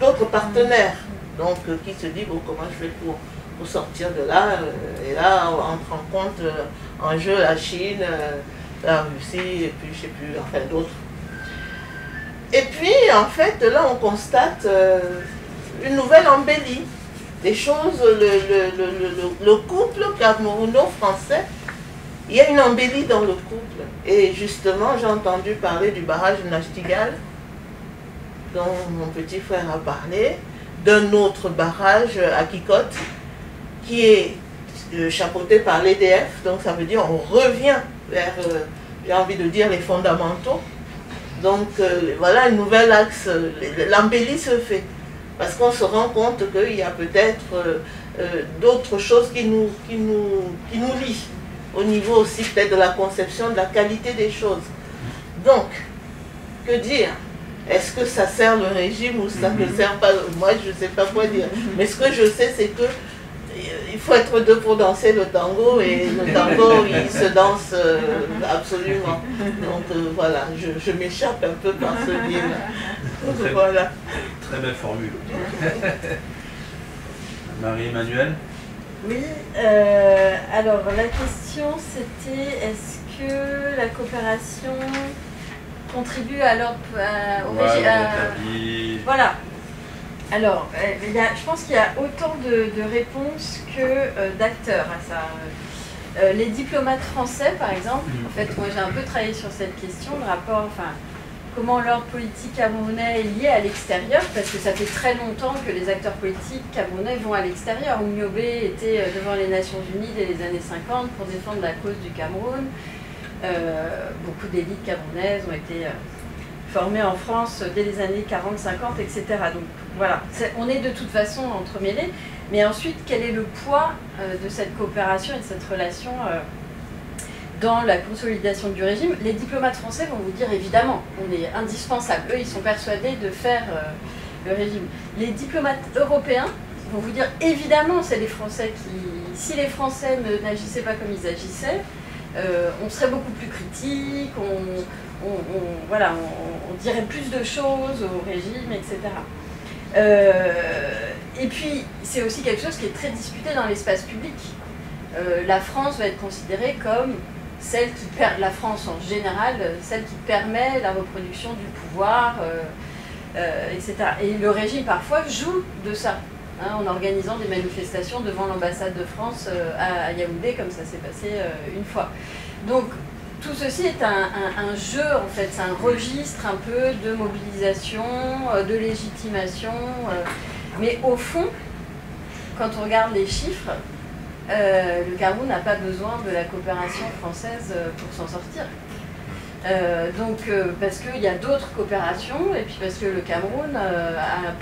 d'autres partenaires, donc qui se dit bon, comment je fais pour sortir de là, et là on entre en compte en jeu la Chine, la Russie, et puis je sais plus, enfin d'autres. Et puis en fait là on constate une nouvelle embellie, des choses, le couple camerouno-français. Il y a une embellie dans le couple. Et justement, j'ai entendu parler du barrage de Nachtigal, dont mon petit frère a parlé, d'un autre barrage à Kikot, qui est chapeauté par l'EDF. Donc ça veut dire on revient vers, j'ai envie de dire, les fondamentaux. Donc voilà un nouvel axe. L'embellie se fait. Parce qu'on se rend compte qu'il y a peut-être d'autres choses qui nous lient. Au niveau aussi peut-être de la conception, de la qualité des choses. Donc, que dire? Est-ce que ça sert le régime ou ça ne sert pas? Moi, je ne sais pas quoi dire. Mais ce que je sais, c'est que il faut être deux pour danser le tango, et le tango, il se danse absolument. Donc voilà, je m'échappe un peu par ce biais-là. Voilà. Très belle formule. Marie-Emmanuelle? Oui, alors la question c'était est-ce que la coopération contribue à l'ordre au régime? Voilà. Alors, je pense qu'il y a autant de réponses que d'acteurs à ça. Les diplomates français, par exemple, en fait, moi j'ai un peu travaillé sur cette question, le rapport, enfin, comment l'ordre politique camerounais est lié à l'extérieur, parce que ça fait très longtemps que les acteurs politiques camerounais vont à l'extérieur. Oumyobé était devant les Nations Unies dès les années 50 pour défendre la cause du Cameroun. Beaucoup d'élites camerounaises ont été formées en France dès les années 40, 50, etc. Donc voilà, on est de toute façon entremêlés. Mais ensuite, quel est le poids de cette coopération et de cette relation dans la consolidation du régime? Les diplomates français vont vous dire évidemment, on est indispensable. Eux, ils sont persuadés de faire le régime. Les diplomates européens vont vous dire évidemment, c'est les Français qui... Si les Français n'agissaient pas comme ils agissaient, on serait beaucoup plus critique, voilà, on dirait plus de choses au régime, etc. Et puis, c'est aussi quelque chose qui est très disputé dans l'espace public. La France va être considérée comme celle qui la France en général, celle qui permet la reproduction du pouvoir, etc. Et le régime parfois joue de ça, hein, en organisant des manifestations devant l'ambassade de France à Yaoundé, comme ça s'est passé une fois. Donc tout ceci est un jeu, en fait, c'est un registre un peu de mobilisation, de légitimation, mais au fond, quand on regarde les chiffres, le Cameroun n'a pas besoin de la coopération française pour s'en sortir. Parce qu'il y a d'autres coopérations, et puis parce que le Cameroun a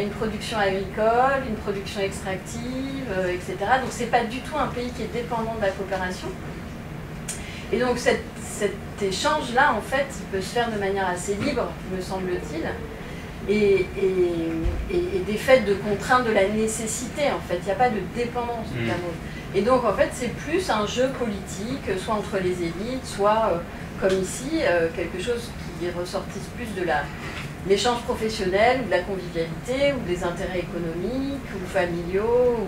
une production agricole, une production extractive, etc. Donc c'est pas du tout un pays qui est dépendant de la coopération. Et donc cet échange-là, en fait, il peut se faire de manière assez libre, me semble-t-il, et des faits de contraintes de la nécessité, en fait. Il n'y a pas de dépendance du Cameroun. Et donc, en fait, c'est plus un jeu politique, soit entre les élites, soit, comme ici, quelque chose qui ressortisse plus de l'échange professionnel, ou de la convivialité, ou des intérêts économiques, ou familiaux,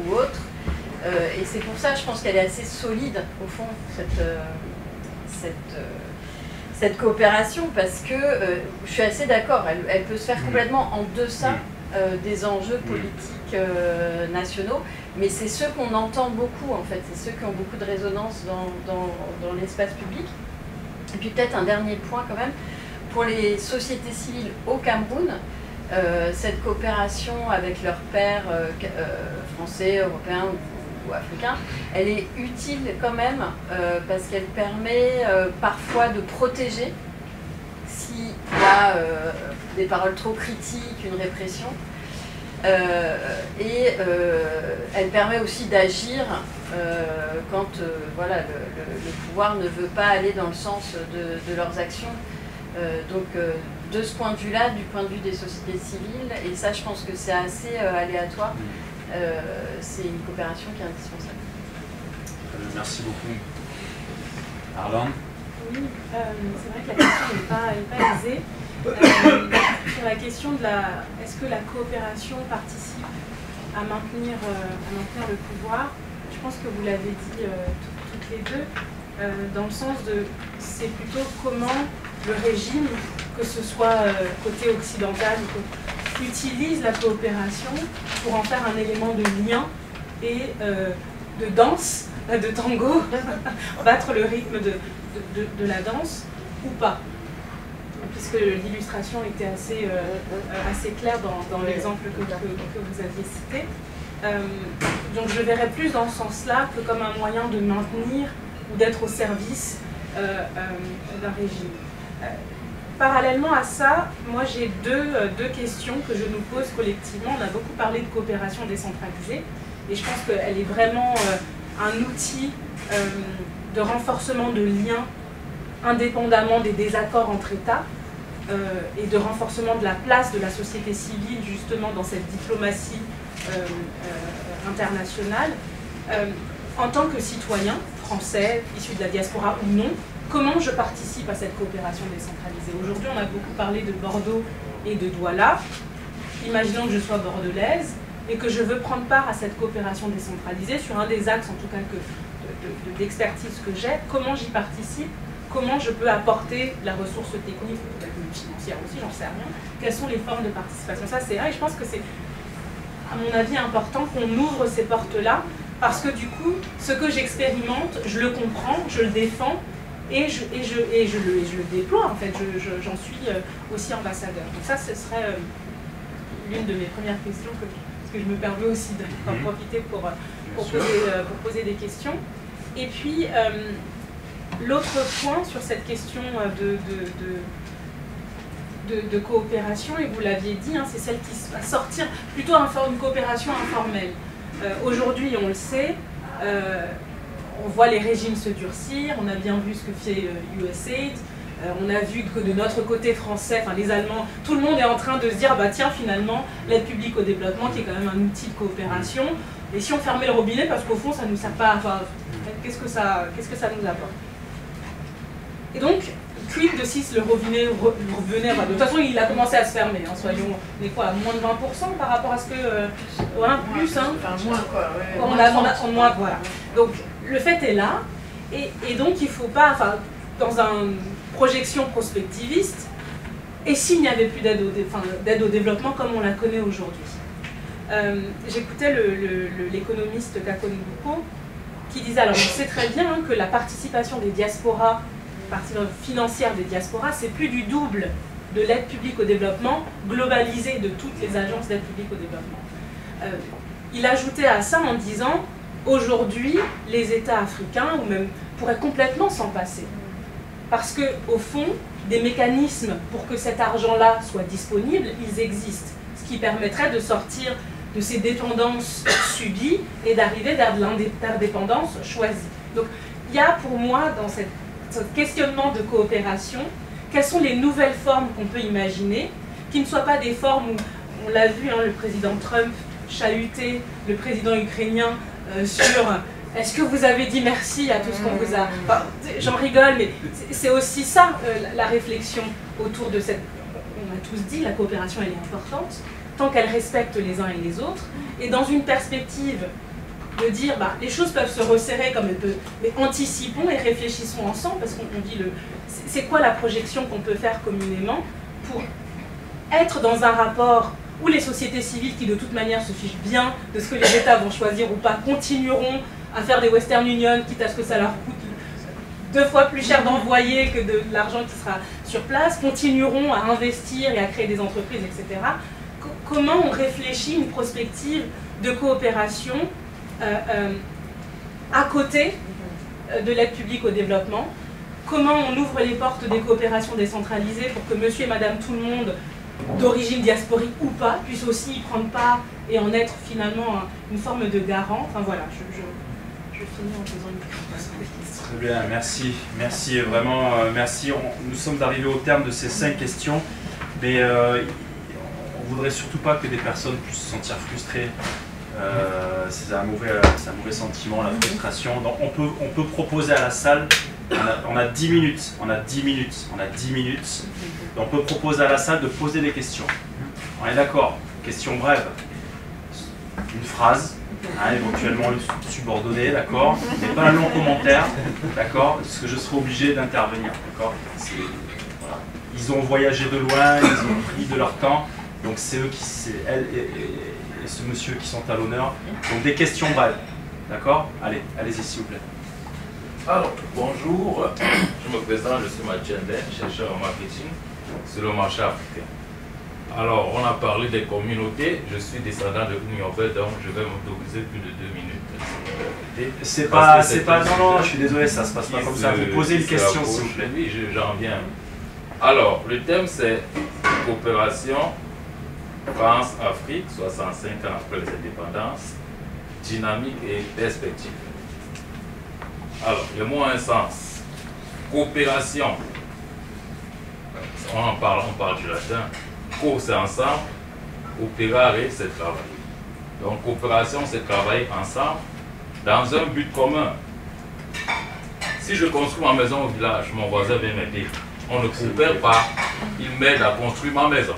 ou autres. Et c'est pour ça, je pense qu'elle est assez solide, au fond, cette coopération, parce que je suis assez d'accord, elle peut se faire complètement en deçà des enjeux politiques nationaux, mais c'est ceux qu'on entend beaucoup, en fait, c'est ceux qui ont beaucoup de résonance dans l'espace public. Et puis peut-être un dernier point quand même, pour les sociétés civiles au Cameroun, cette coopération avec leurs pairs français, européens ou africains, elle est utile quand même parce qu'elle permet parfois de protéger s'il y a des paroles trop critiques, une répression. Elle permet aussi d'agir quand voilà, le pouvoir ne veut pas aller dans le sens de leurs actions. De ce point de vue-là, du point de vue des sociétés civiles, et ça je pense que c'est assez aléatoire, c'est une coopération qui est indispensable. Merci beaucoup. Arlan? Oui, c'est vrai que la question n'est pas aisée. Sur la question de est-ce que la coopération participe à maintenir le pouvoir, je pense que vous l'avez dit toutes les deux, dans le sens de c'est plutôt comment le régime, que ce soit côté occidental ou côté, utilise la coopération pour en faire un élément de lien et de danse, de tango, battre le rythme de la danse ou pas. Puisque l'illustration était assez claire dans l'exemple que vous aviez cité. Donc je verrais plus dans ce sens-là que comme un moyen de maintenir ou d'être au service d'un régime. Parallèlement à ça, moi j'ai deux questions que je nous pose collectivement. On a beaucoup parlé de coopération décentralisée et je pense qu'elle est vraiment un outil de renforcement de liens indépendamment des désaccords entre États et de renforcement de la place de la société civile justement dans cette diplomatie internationale. En tant que citoyen français, issu de la diaspora ou non, comment je participe à cette coopération décentralisée? Aujourd'hui, on a beaucoup parlé de Bordeaux et de Douala. Imaginons que je sois bordelaise et que je veux prendre part à cette coopération décentralisée sur un des axes, en tout cas, d'expertise que j'ai. Comment j'y participe? Comment je peux apporter la ressource technique, peut-être financière aussi, j'en sais rien. Quelles sont les formes de participation? Ça, c'est vrai, et je pense que c'est, à mon avis, important qu'on ouvre ces portes-là, parce que du coup, ce que j'expérimente, je le comprends, je le défends, et je le déploie, en fait, j'en suis aussi ambassadeur. Donc ça, ce serait l'une de mes premières questions, parce que je me permets aussi d'en profiter pour poser des questions. Et puis, l'autre point sur cette question de coopération, et vous l'aviez dit, hein, c'est celle qui va sortir plutôt une coopération informelle. Aujourd'hui, on le sait, on voit les régimes se durcir, on a bien vu ce que fait USAID, on a vu que de notre côté français, enfin les Allemands, tout le monde est en train de se dire, bah tiens, finalement, l'aide publique au développement, qui est quand même un outil de coopération, et si on fermait le robinet, parce qu'au fond, ça ne nous sert pas, enfin, qu'est-ce que ça nous apporte? Et donc, quid de si le robinet revenait, de toute façon, il a commencé à se fermer, hein, soyons, on est quoi, à moins de 20% par rapport à ce que, plus, hein, Enfin, moins quoi, ouais, on a moins, voilà. Donc, le fait est là, et donc il ne faut pas, enfin, dans une projection prospectiviste, et s'il n'y avait plus d'aide au développement comme on la connaît aujourd'hui. J'écoutais l'économiste Kakon Bouko qui disait, alors on sait très bien hein, que la participation des diasporas, financière des diasporas, c'est plus du double de l'aide publique au développement globalisée de toutes les agences d'aide publique au développement. Il ajoutait à ça en disant, aujourd'hui, les États africains, ou même pourraient complètement s'en passer. Parce qu'au fond, des mécanismes pour que cet argent-là soit disponible, ils existent. Ce qui permettrait de sortir de ces dépendances subies et d'arriver vers de l'interdépendance choisie. Donc, il y a pour moi, dans ce questionnement de coopération, quelles sont les nouvelles formes qu'on peut imaginer, qui ne soient pas des formes où, on l'a vu, hein, le président Trump chahuter le président ukrainien sur est-ce que vous avez dit merci à tout ce qu'on vous a... Enfin, j'en rigole, mais c'est aussi ça, la réflexion autour de cette... On a tous dit, la coopération, elle est importante, tant qu'elle respecte les uns et les autres, et dans une perspective de dire, bah, les choses peuvent se resserrer comme elles peuvent, mais anticipons et réfléchissons ensemble, parce qu'on dit, c'est quoi la projection qu'on peut faire communément pour être dans un rapport où les sociétés civiles, qui de toute manière se fichent bien de ce que les États vont choisir ou pas, continueront à faire des Western Union, quitte à ce que ça leur coûte 2 fois plus cher d'envoyer que de l'argent qui sera sur place, continueront à investir et à créer des entreprises, etc. Comment on réfléchit une prospective de coopération à côté de l'aide publique au développement? Comment on ouvre les portes des coopérations décentralisées pour que monsieur et madame tout le monde, d'origine diasporique ou pas, puissent aussi y prendre part et en être finalement une forme de garant? Enfin voilà, je finis en faisant une question. Très bien, merci. Merci, vraiment, merci. Nous sommes arrivés au terme de ces 5 questions, mais on ne voudrait surtout pas que des personnes puissent se sentir frustrées. C'est un mauvais sentiment, la frustration. Donc on peut proposer à la salle, on a 10 minutes, on a 10 minutes. Donc on peut proposer à la salle de poser des questions. On est d'accord? Question brève. Une phrase, hein, éventuellement subordonnée, d'accord? Mais pas un long commentaire, d'accord? Parce que je serai obligé d'intervenir, d'accord? Voilà. Ils ont voyagé de loin, ils ont pris de leur temps, donc c'est eux qui, c'est elle et ce monsieur qui sont à l'honneur. Donc des questions brèves, d'accord? Allez-y s'il vous plaît. Alors, bonjour, je me présente, je suis Mathieu Ndem, chercheur en marketing sur le marché africain. Alors, on a parlé des communautés, je suis descendant de Nyobel, donc je vais m'autoriser plus de 2 minutes. C'est pas, non, je suis désolé, ça se passe pas comme ça. Vous posez une question s'il vous plaît. Oui, j'en viens. Alors, le thème c'est coopération France-Afrique, 65 ans après les indépendances, dynamique et perspective. Alors, le mot a un sens. Coopération, on parle du latin. Co, c'est ensemble. Opérare, c'est travailler. Donc, coopération, c'est travailler ensemble dans un but commun. Si je construis ma maison au village, mon voisin vient m'aider. On ne coopère pas, il m'aide à construire ma maison.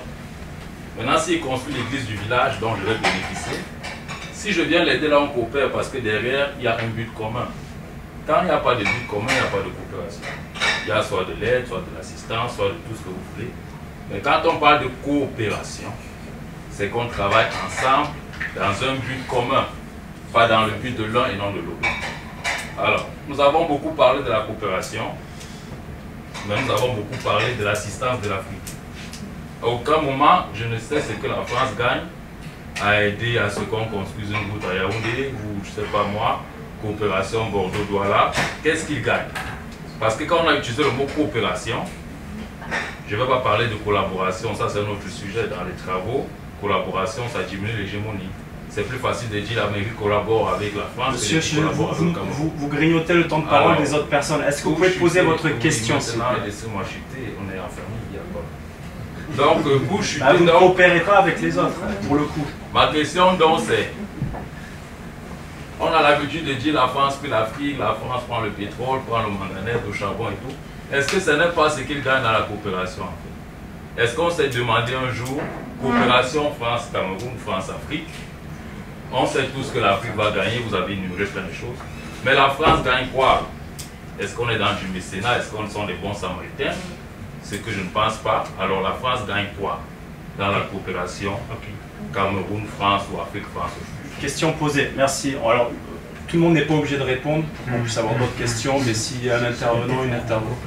Maintenant, s'il construit l'église du village dont je vais bénéficier, si je viens l'aider là, on coopère parce que derrière, il y a un but commun. Quand il n'y a pas de but commun, il n'y a pas de coopération. Il y a soit de l'aide, soit de l'assistance, soit de tout ce que vous voulez. Mais quand on parle de coopération, c'est qu'on travaille ensemble dans un but commun, pas dans le but de l'un et non de l'autre. Alors, nous avons beaucoup parlé de la coopération. mais nous avons beaucoup parlé de l'assistance de l'Afrique. À aucun moment, je ne sais ce que la France gagne à aider à ce qu'on construise une route à Yaoundé ou, je ne sais pas moi, coopération Bordeaux-Douala. Qu'est-ce qu'ils gagnent? Parce que quand on a utilisé le mot coopération, je ne vais pas parler de collaboration, ça c'est un autre sujet dans les travaux. Collaboration, ça diminue l'hégémonie. C'est plus facile de dire l'Amérique collabore avec la France. Monsieur, vous grignotez le temps de parole des autres personnes. Est-ce que vous pouvez poser votre question? Laissez-moi chuter, on est en famille, il y a pas. Donc, vous chutez. Vous ne coopérez pas avec les autres, pour le coup. Ma question donc c'est, on a l'habitude de dire la France puis l'Afrique, la France prend le pétrole, prend le manganèse, le charbon et tout. Est-ce que ce n'est pas ce qu'ils gagnent dans la coopération en fait? Est-ce qu'on s'est demandé un jour, coopération France-Cameroun, France-Afrique, on sait tous que l'Afrique va gagner, vous avez énuméré plein de choses, mais la France gagne quoi? Est-ce qu'on est dans du mécénat? Est-ce qu'on sont des bons samaritains? Ce que je ne pense pas. Alors la France gagne quoi dans la coopération Cameroun, France ou Afrique, France? Question posée, merci. Alors, tout le monde n'est pas obligé de répondre, on puisse avoir d'autres questions, mais s'il y a un intervenant, une intervenante.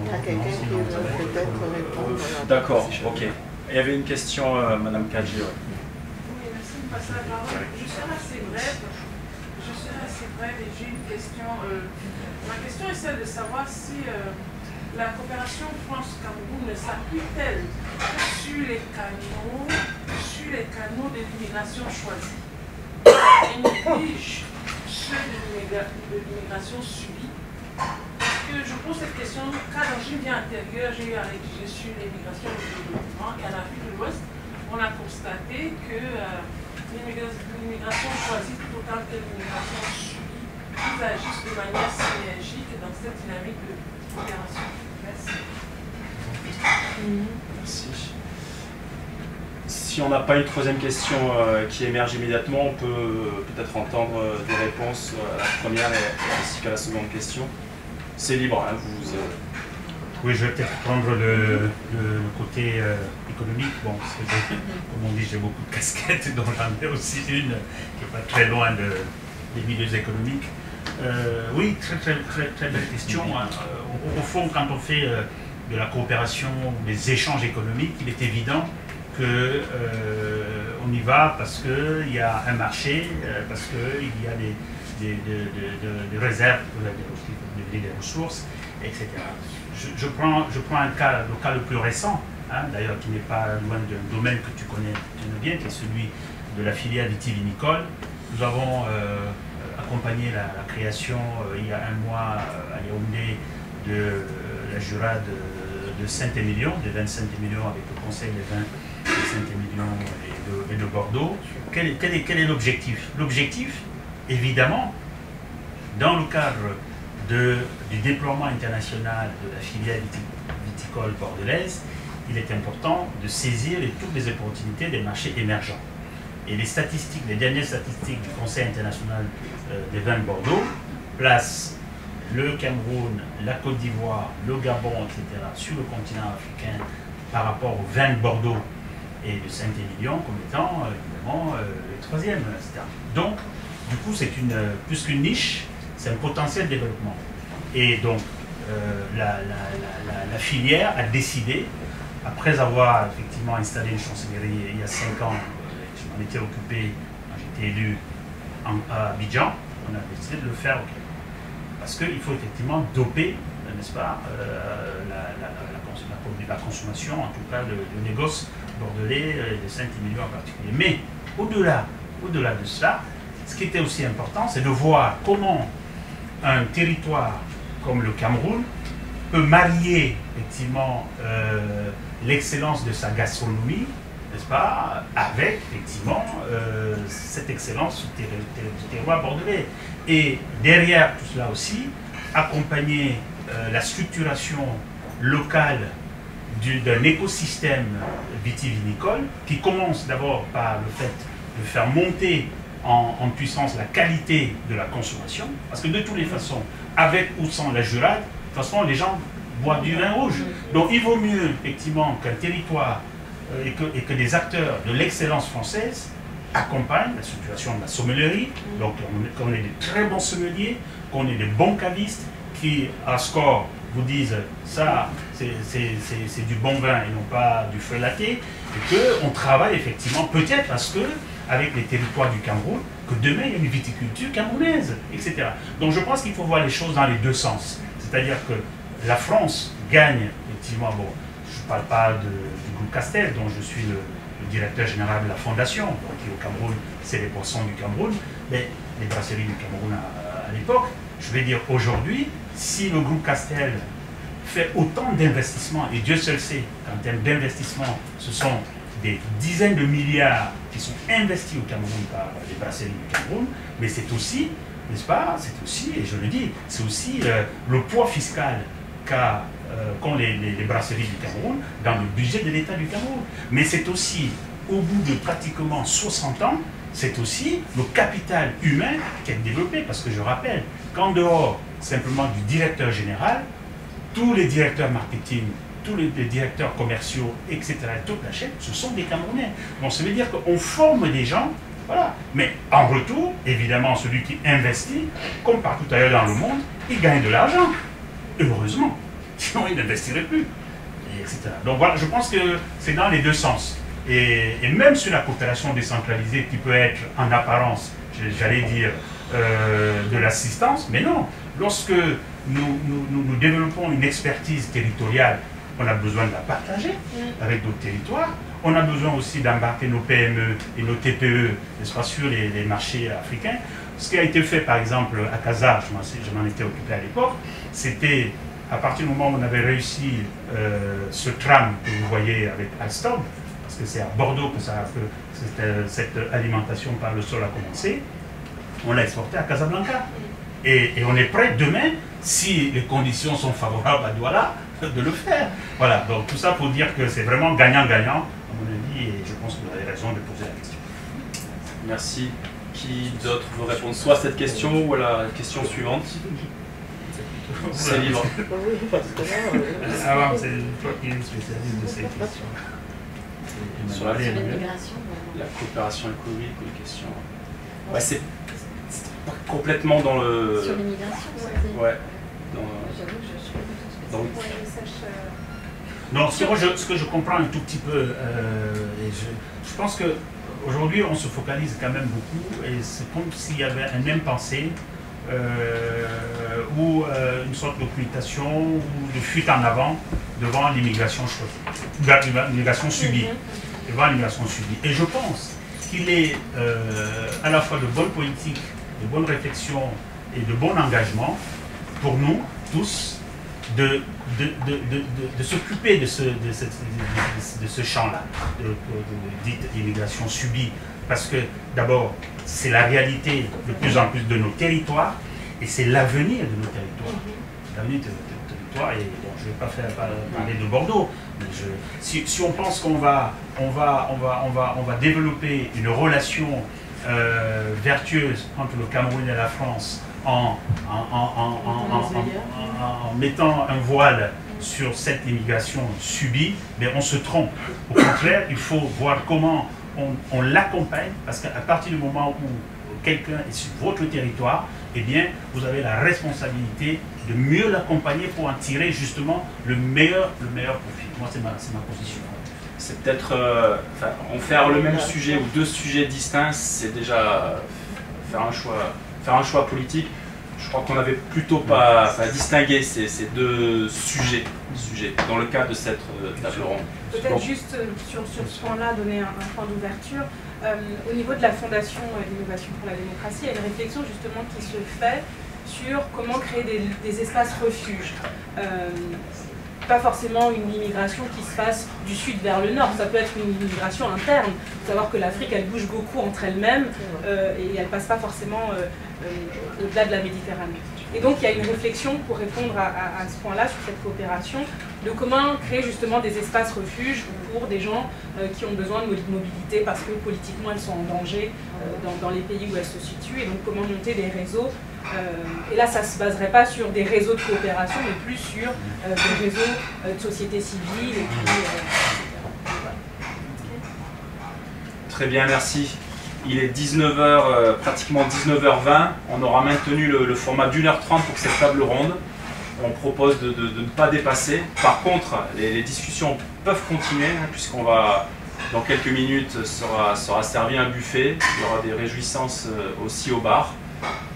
Il y a quelqu'un qui veut peut-être répondre. D'accord, ok. Il y avait une question, Madame Kadji. Oui, merci de me passer la parole. Je serai assez brève. Et j'ai une question. Ma question est celle de savoir si la coopération France-Cameroun ne s'appuie-t-elle que sur les canaux de l'immigration choisie et néglige ceux de l'immigration subie. Parce que je pose cette question car dans une vie antérieure, j'ai eu à rédiger sur l'immigration et le développement, et en Afrique de l'Ouest, on a constaté que l'immigration choisie tout autant que l'immigration subie, ils agissent de manière synergique dans cette dynamique de coopération. Merci. Merci. Si on n'a pas une troisième question qui émerge immédiatement, on peut peut-être entendre des réponses à la première ainsi qu'à la seconde question. C'est libre, hein, Oui, je vais peut-être prendre le côté économique. Bon, comme on dit, j'ai beaucoup de casquettes, dont j'en ai aussi une qui n'est pas très loin des milieux économiques. Oui, très belle question. Au fond, quand on fait de la coopération, des échanges économiques, il est évident qu'on y va parce qu'il y a un marché, parce qu'il y a des réserves, des ressources, etc. Je prends le cas le plus récent, hein, d'ailleurs qui n'est pas loin d'un domaine que tu connais bien, qui est celui de la filière vitivinicole. Nous avons accompagné la création il y a un mois à Yaoundé de la Jura de Saint-Émilion, de 25 millions avec le Conseil des vins de Saint-Émilion et de Bordeaux. Quel est l'objectif? L'objectif, évidemment, dans le cadre du déploiement international de la filière viticole bordelaise, il est important de saisir toutes les opportunités des marchés émergents. Et les dernières statistiques du Conseil international des vins de Bordeaux placent le Cameroun, la Côte d'Ivoire, le Gabon, etc., sur le continent africain par rapport aux vins de Bordeaux et de Saint-Émilion comme étant évidemment le troisième. Etc. Donc, du coup, c'est plus qu'une niche, c'est un potentiel développement. Et donc, la filière a décidé, après avoir effectivement installé une chancellerie il y a 5 ans, je m'en étais occupé quand j'étais élu à Abidjan, on a décidé de le faire au Québec. Parce qu'il faut effectivement doper, n'est-ce pas, la consommation, en tout cas le négoce bordelais de Saint-Émilion en particulier. Mais au-delà de cela, ce qui était aussi important, c'est de voir comment un territoire comme le Cameroun peut marier effectivement l'excellence de sa gastronomie, n'est-ce pas, avec effectivement cette excellence du terroir bordelais. Et derrière tout cela aussi, accompagner la structuration locale d'un écosystème vitivinicole qui commence d'abord par le fait de faire monter en puissance la qualité de la consommation, parce que de toutes les façons, avec ou sans la Jurade, de toute façon les gens boivent du vin rouge. Donc il vaut mieux effectivement qu'un territoire et que des acteurs de l'excellence française accompagnent la situation de la sommellerie, donc qu'on ait de très bons sommeliers, qu'on ait de bons cavistes qui, à score, vous disent ça, c'est du bon vin et non pas du feu laté, et qu'on travaille effectivement, peut-être parce que, avec les territoires du Cameroun, que demain il y a une viticulture camerounaise, etc. Donc je pense qu'il faut voir les choses dans les deux sens. C'est-à-dire que la France gagne, effectivement, bon, je ne parle pas du groupe Castel, dont je suis le directeur général de la fondation, donc qui au Cameroun, c'est les poissons du Cameroun, mais les brasseries du Cameroun à l'époque. Je vais dire aujourd'hui, si le groupe Castel fait autant d'investissements, et Dieu seul sait qu'en termes d'investissement, ce sont des dizaines de milliards qui sont investis au Cameroun par les brasseries du Cameroun, mais c'est aussi, n'est-ce pas, c'est aussi, et je le dis, c'est aussi le poids fiscal qu'ont les brasseries du Cameroun dans le budget de l'État du Cameroun. Mais c'est aussi, au bout de pratiquement 60 ans, c'est aussi le capital humain qui est développé, parce que je rappelle qu'en dehors simplement du directeur général, tous les directeurs marketing, tous les directeurs commerciaux, etc., toute la chaîne, ce sont des Camerounais. Donc ça veut dire qu'on forme des gens, voilà. Mais en retour, évidemment, celui qui investit, comme partout ailleurs dans le monde, il gagne de l'argent. Heureusement. Sinon, il n'investirait plus, etc. Donc voilà, je pense que c'est dans les deux sens. Et même sur la coopération décentralisée qui peut être en apparence, j'allais dire, de l'assistance, mais non. Lorsque nous développons une expertise territoriale, on a besoin de la partager avec d'autres territoires. On a besoin aussi d'embarquer nos PME et nos TPE, n'est-ce pas, sur les marchés africains. Ce qui a été fait, par exemple, à Casa, je m'en étais occupé à l'époque, c'était à partir du moment où on avait réussi ce tram que vous voyez avec Alstom, parce que c'est à Bordeaux que cette alimentation par le sol a commencé, on l'a exporté à Casablanca. Et on est prêt demain, si les conditions sont favorables à Douala, de le faire. Voilà, donc tout ça pour dire que c'est vraiment gagnant-gagnant, à mon avis, et je pense que vous avez raison de poser la question. Merci. Qui d'autre veut répondre soit à cette question ou à la question suivante? C'est libre. Oui, parce que là, Ah, c'est toi qui es une spécialiste de ces questions. Sur la l'immigration. La coopération économique ou les questions. Ouais, c'est pas complètement dans le. Sur l'immigration, c'était. Ouais. J'avoue que je suis pas du tout Donc, Non, ce que je comprends un tout petit peu, et je pense qu'aujourd'hui on se focalise quand même beaucoup, et c'est comme s'il y avait un même pensée, ou une sorte d'occultation, ou de fuite en avant devant l'immigration choisie, l'immigration subie, devant l'immigration subie. Et je pense qu'il est à la fois de bonne politique, de bonne réflexion et de bon engagement pour nous tous de s'occuper de ce champ-là, dite immigration subie, parce que d'abord, c'est la réalité de plus en plus de nos territoires, et c'est l'avenir de nos territoires. L'avenir de nos territoires, et bon, je ne vais pas parler de Bordeaux, mais si on pense qu'on va développer une relation vertueuse entre le Cameroun et la France, en mettant un voile sur cette immigration subie, mais on se trompe. Au contraire, il faut voir comment on l'accompagne, parce qu'à partir du moment où quelqu'un est sur votre territoire, eh bien, vous avez la responsabilité de mieux l'accompagner pour en tirer justement le meilleur profit. Moi, c'est ma position. c'est peut-être. En faire le même sujet ou deux sujets distincts, c'est déjà faire un choix politique. Je crois qu'on n'avait plutôt pas distingué ces deux sujets dans le cadre de cette table ronde. Peut-être juste sur ce point-là, donner un point d'ouverture. Au niveau de la Fondation d'innovation pour la démocratie, il y a une réflexion justement qui se fait sur comment créer des espaces refuges. Pas forcément une immigration qui se fasse du sud vers le nord, ça peut être une immigration interne. Il faut savoir que l'Afrique, elle bouge beaucoup entre elles-mêmes et elle ne passe pas forcément au-delà de la Méditerranée. Et donc il y a une réflexion pour répondre à ce point-là, sur cette coopération, de comment créer justement des espaces refuges pour des gens qui ont besoin de mobilité parce que politiquement elles sont en danger dans les pays où elles se situent, et donc comment monter des réseaux. Et là, ça ne se baserait pas sur des réseaux de coopération, mais plus sur des réseaux de société civile. Et puis, voilà. Très bien, merci. Il est 19h, pratiquement 19h20. On aura maintenu le format d'1h30 pour cette table ronde. on propose de ne pas dépasser. Par contre, les discussions peuvent continuer, hein, puisqu'on va, dans quelques minutes, sera servi un buffet. Il y aura des réjouissances aussi au bar.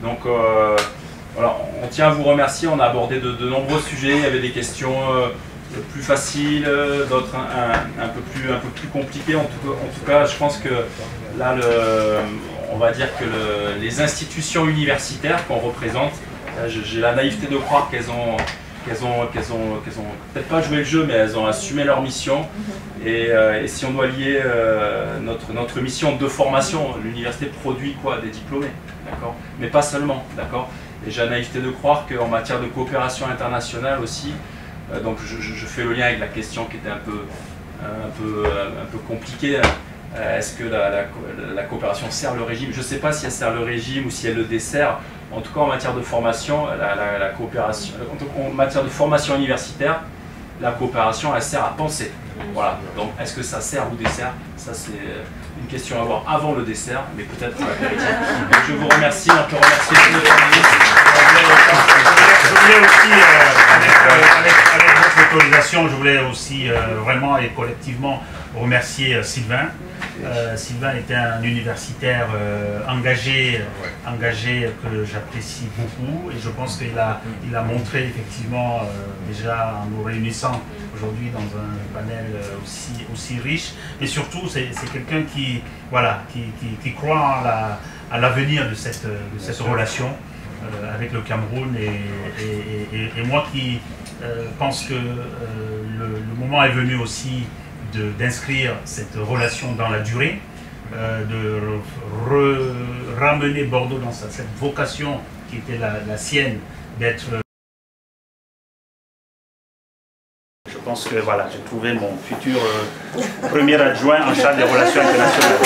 Donc voilà, on tient à vous remercier. On a abordé de nombreux sujets. Il y avait des questions plus faciles, d'autres un peu plus compliquées. En tout cas, je pense que là, on va dire que les institutions universitaires qu'on représente, j'ai la naïveté de croire qu'elles ont peut-être pas joué le jeu, mais elles ont assumé leur mission. Et si on doit lier notre mission de formation, l'université produit quoi? Des diplômés, d'accord? Mais pas seulement, d'accord? Et j'ai la naïveté de croire qu'en matière de coopération internationale aussi, donc je fais le lien avec la question qui était un peu compliquée. Est-ce que la coopération sert le régime? Je ne sais pas si elle sert le régime ou si elle le dessert. En tout cas, en matière de formation, la coopération, en matière de formation universitaire, la coopération, elle sert à penser. Voilà. Donc, est-ce que ça sert ou dessert? Ça, c'est une question à voir avant le dessert, mais peut-être l'apéritif. Je vous remercie. On peut remercier tous les journalistes. Je voulais aussi, avec votre autorisation, je voulais aussi vraiment et collectivement remercier Sylvain. Sylvain était un universitaire engagé que j'apprécie beaucoup, et je pense qu'il a montré effectivement déjà en nous réunissant aujourd'hui dans un panel aussi riche, et surtout c'est quelqu'un qui croit à l'avenir de cette relation avec le Cameroun, et moi qui pense que le moment est venu aussi d'inscrire cette relation dans la durée, de ramener Bordeaux dans cette vocation qui était la sienne d'être... Je pense que voilà, j'ai trouvé mon futur premier adjoint en charge des relations internationales.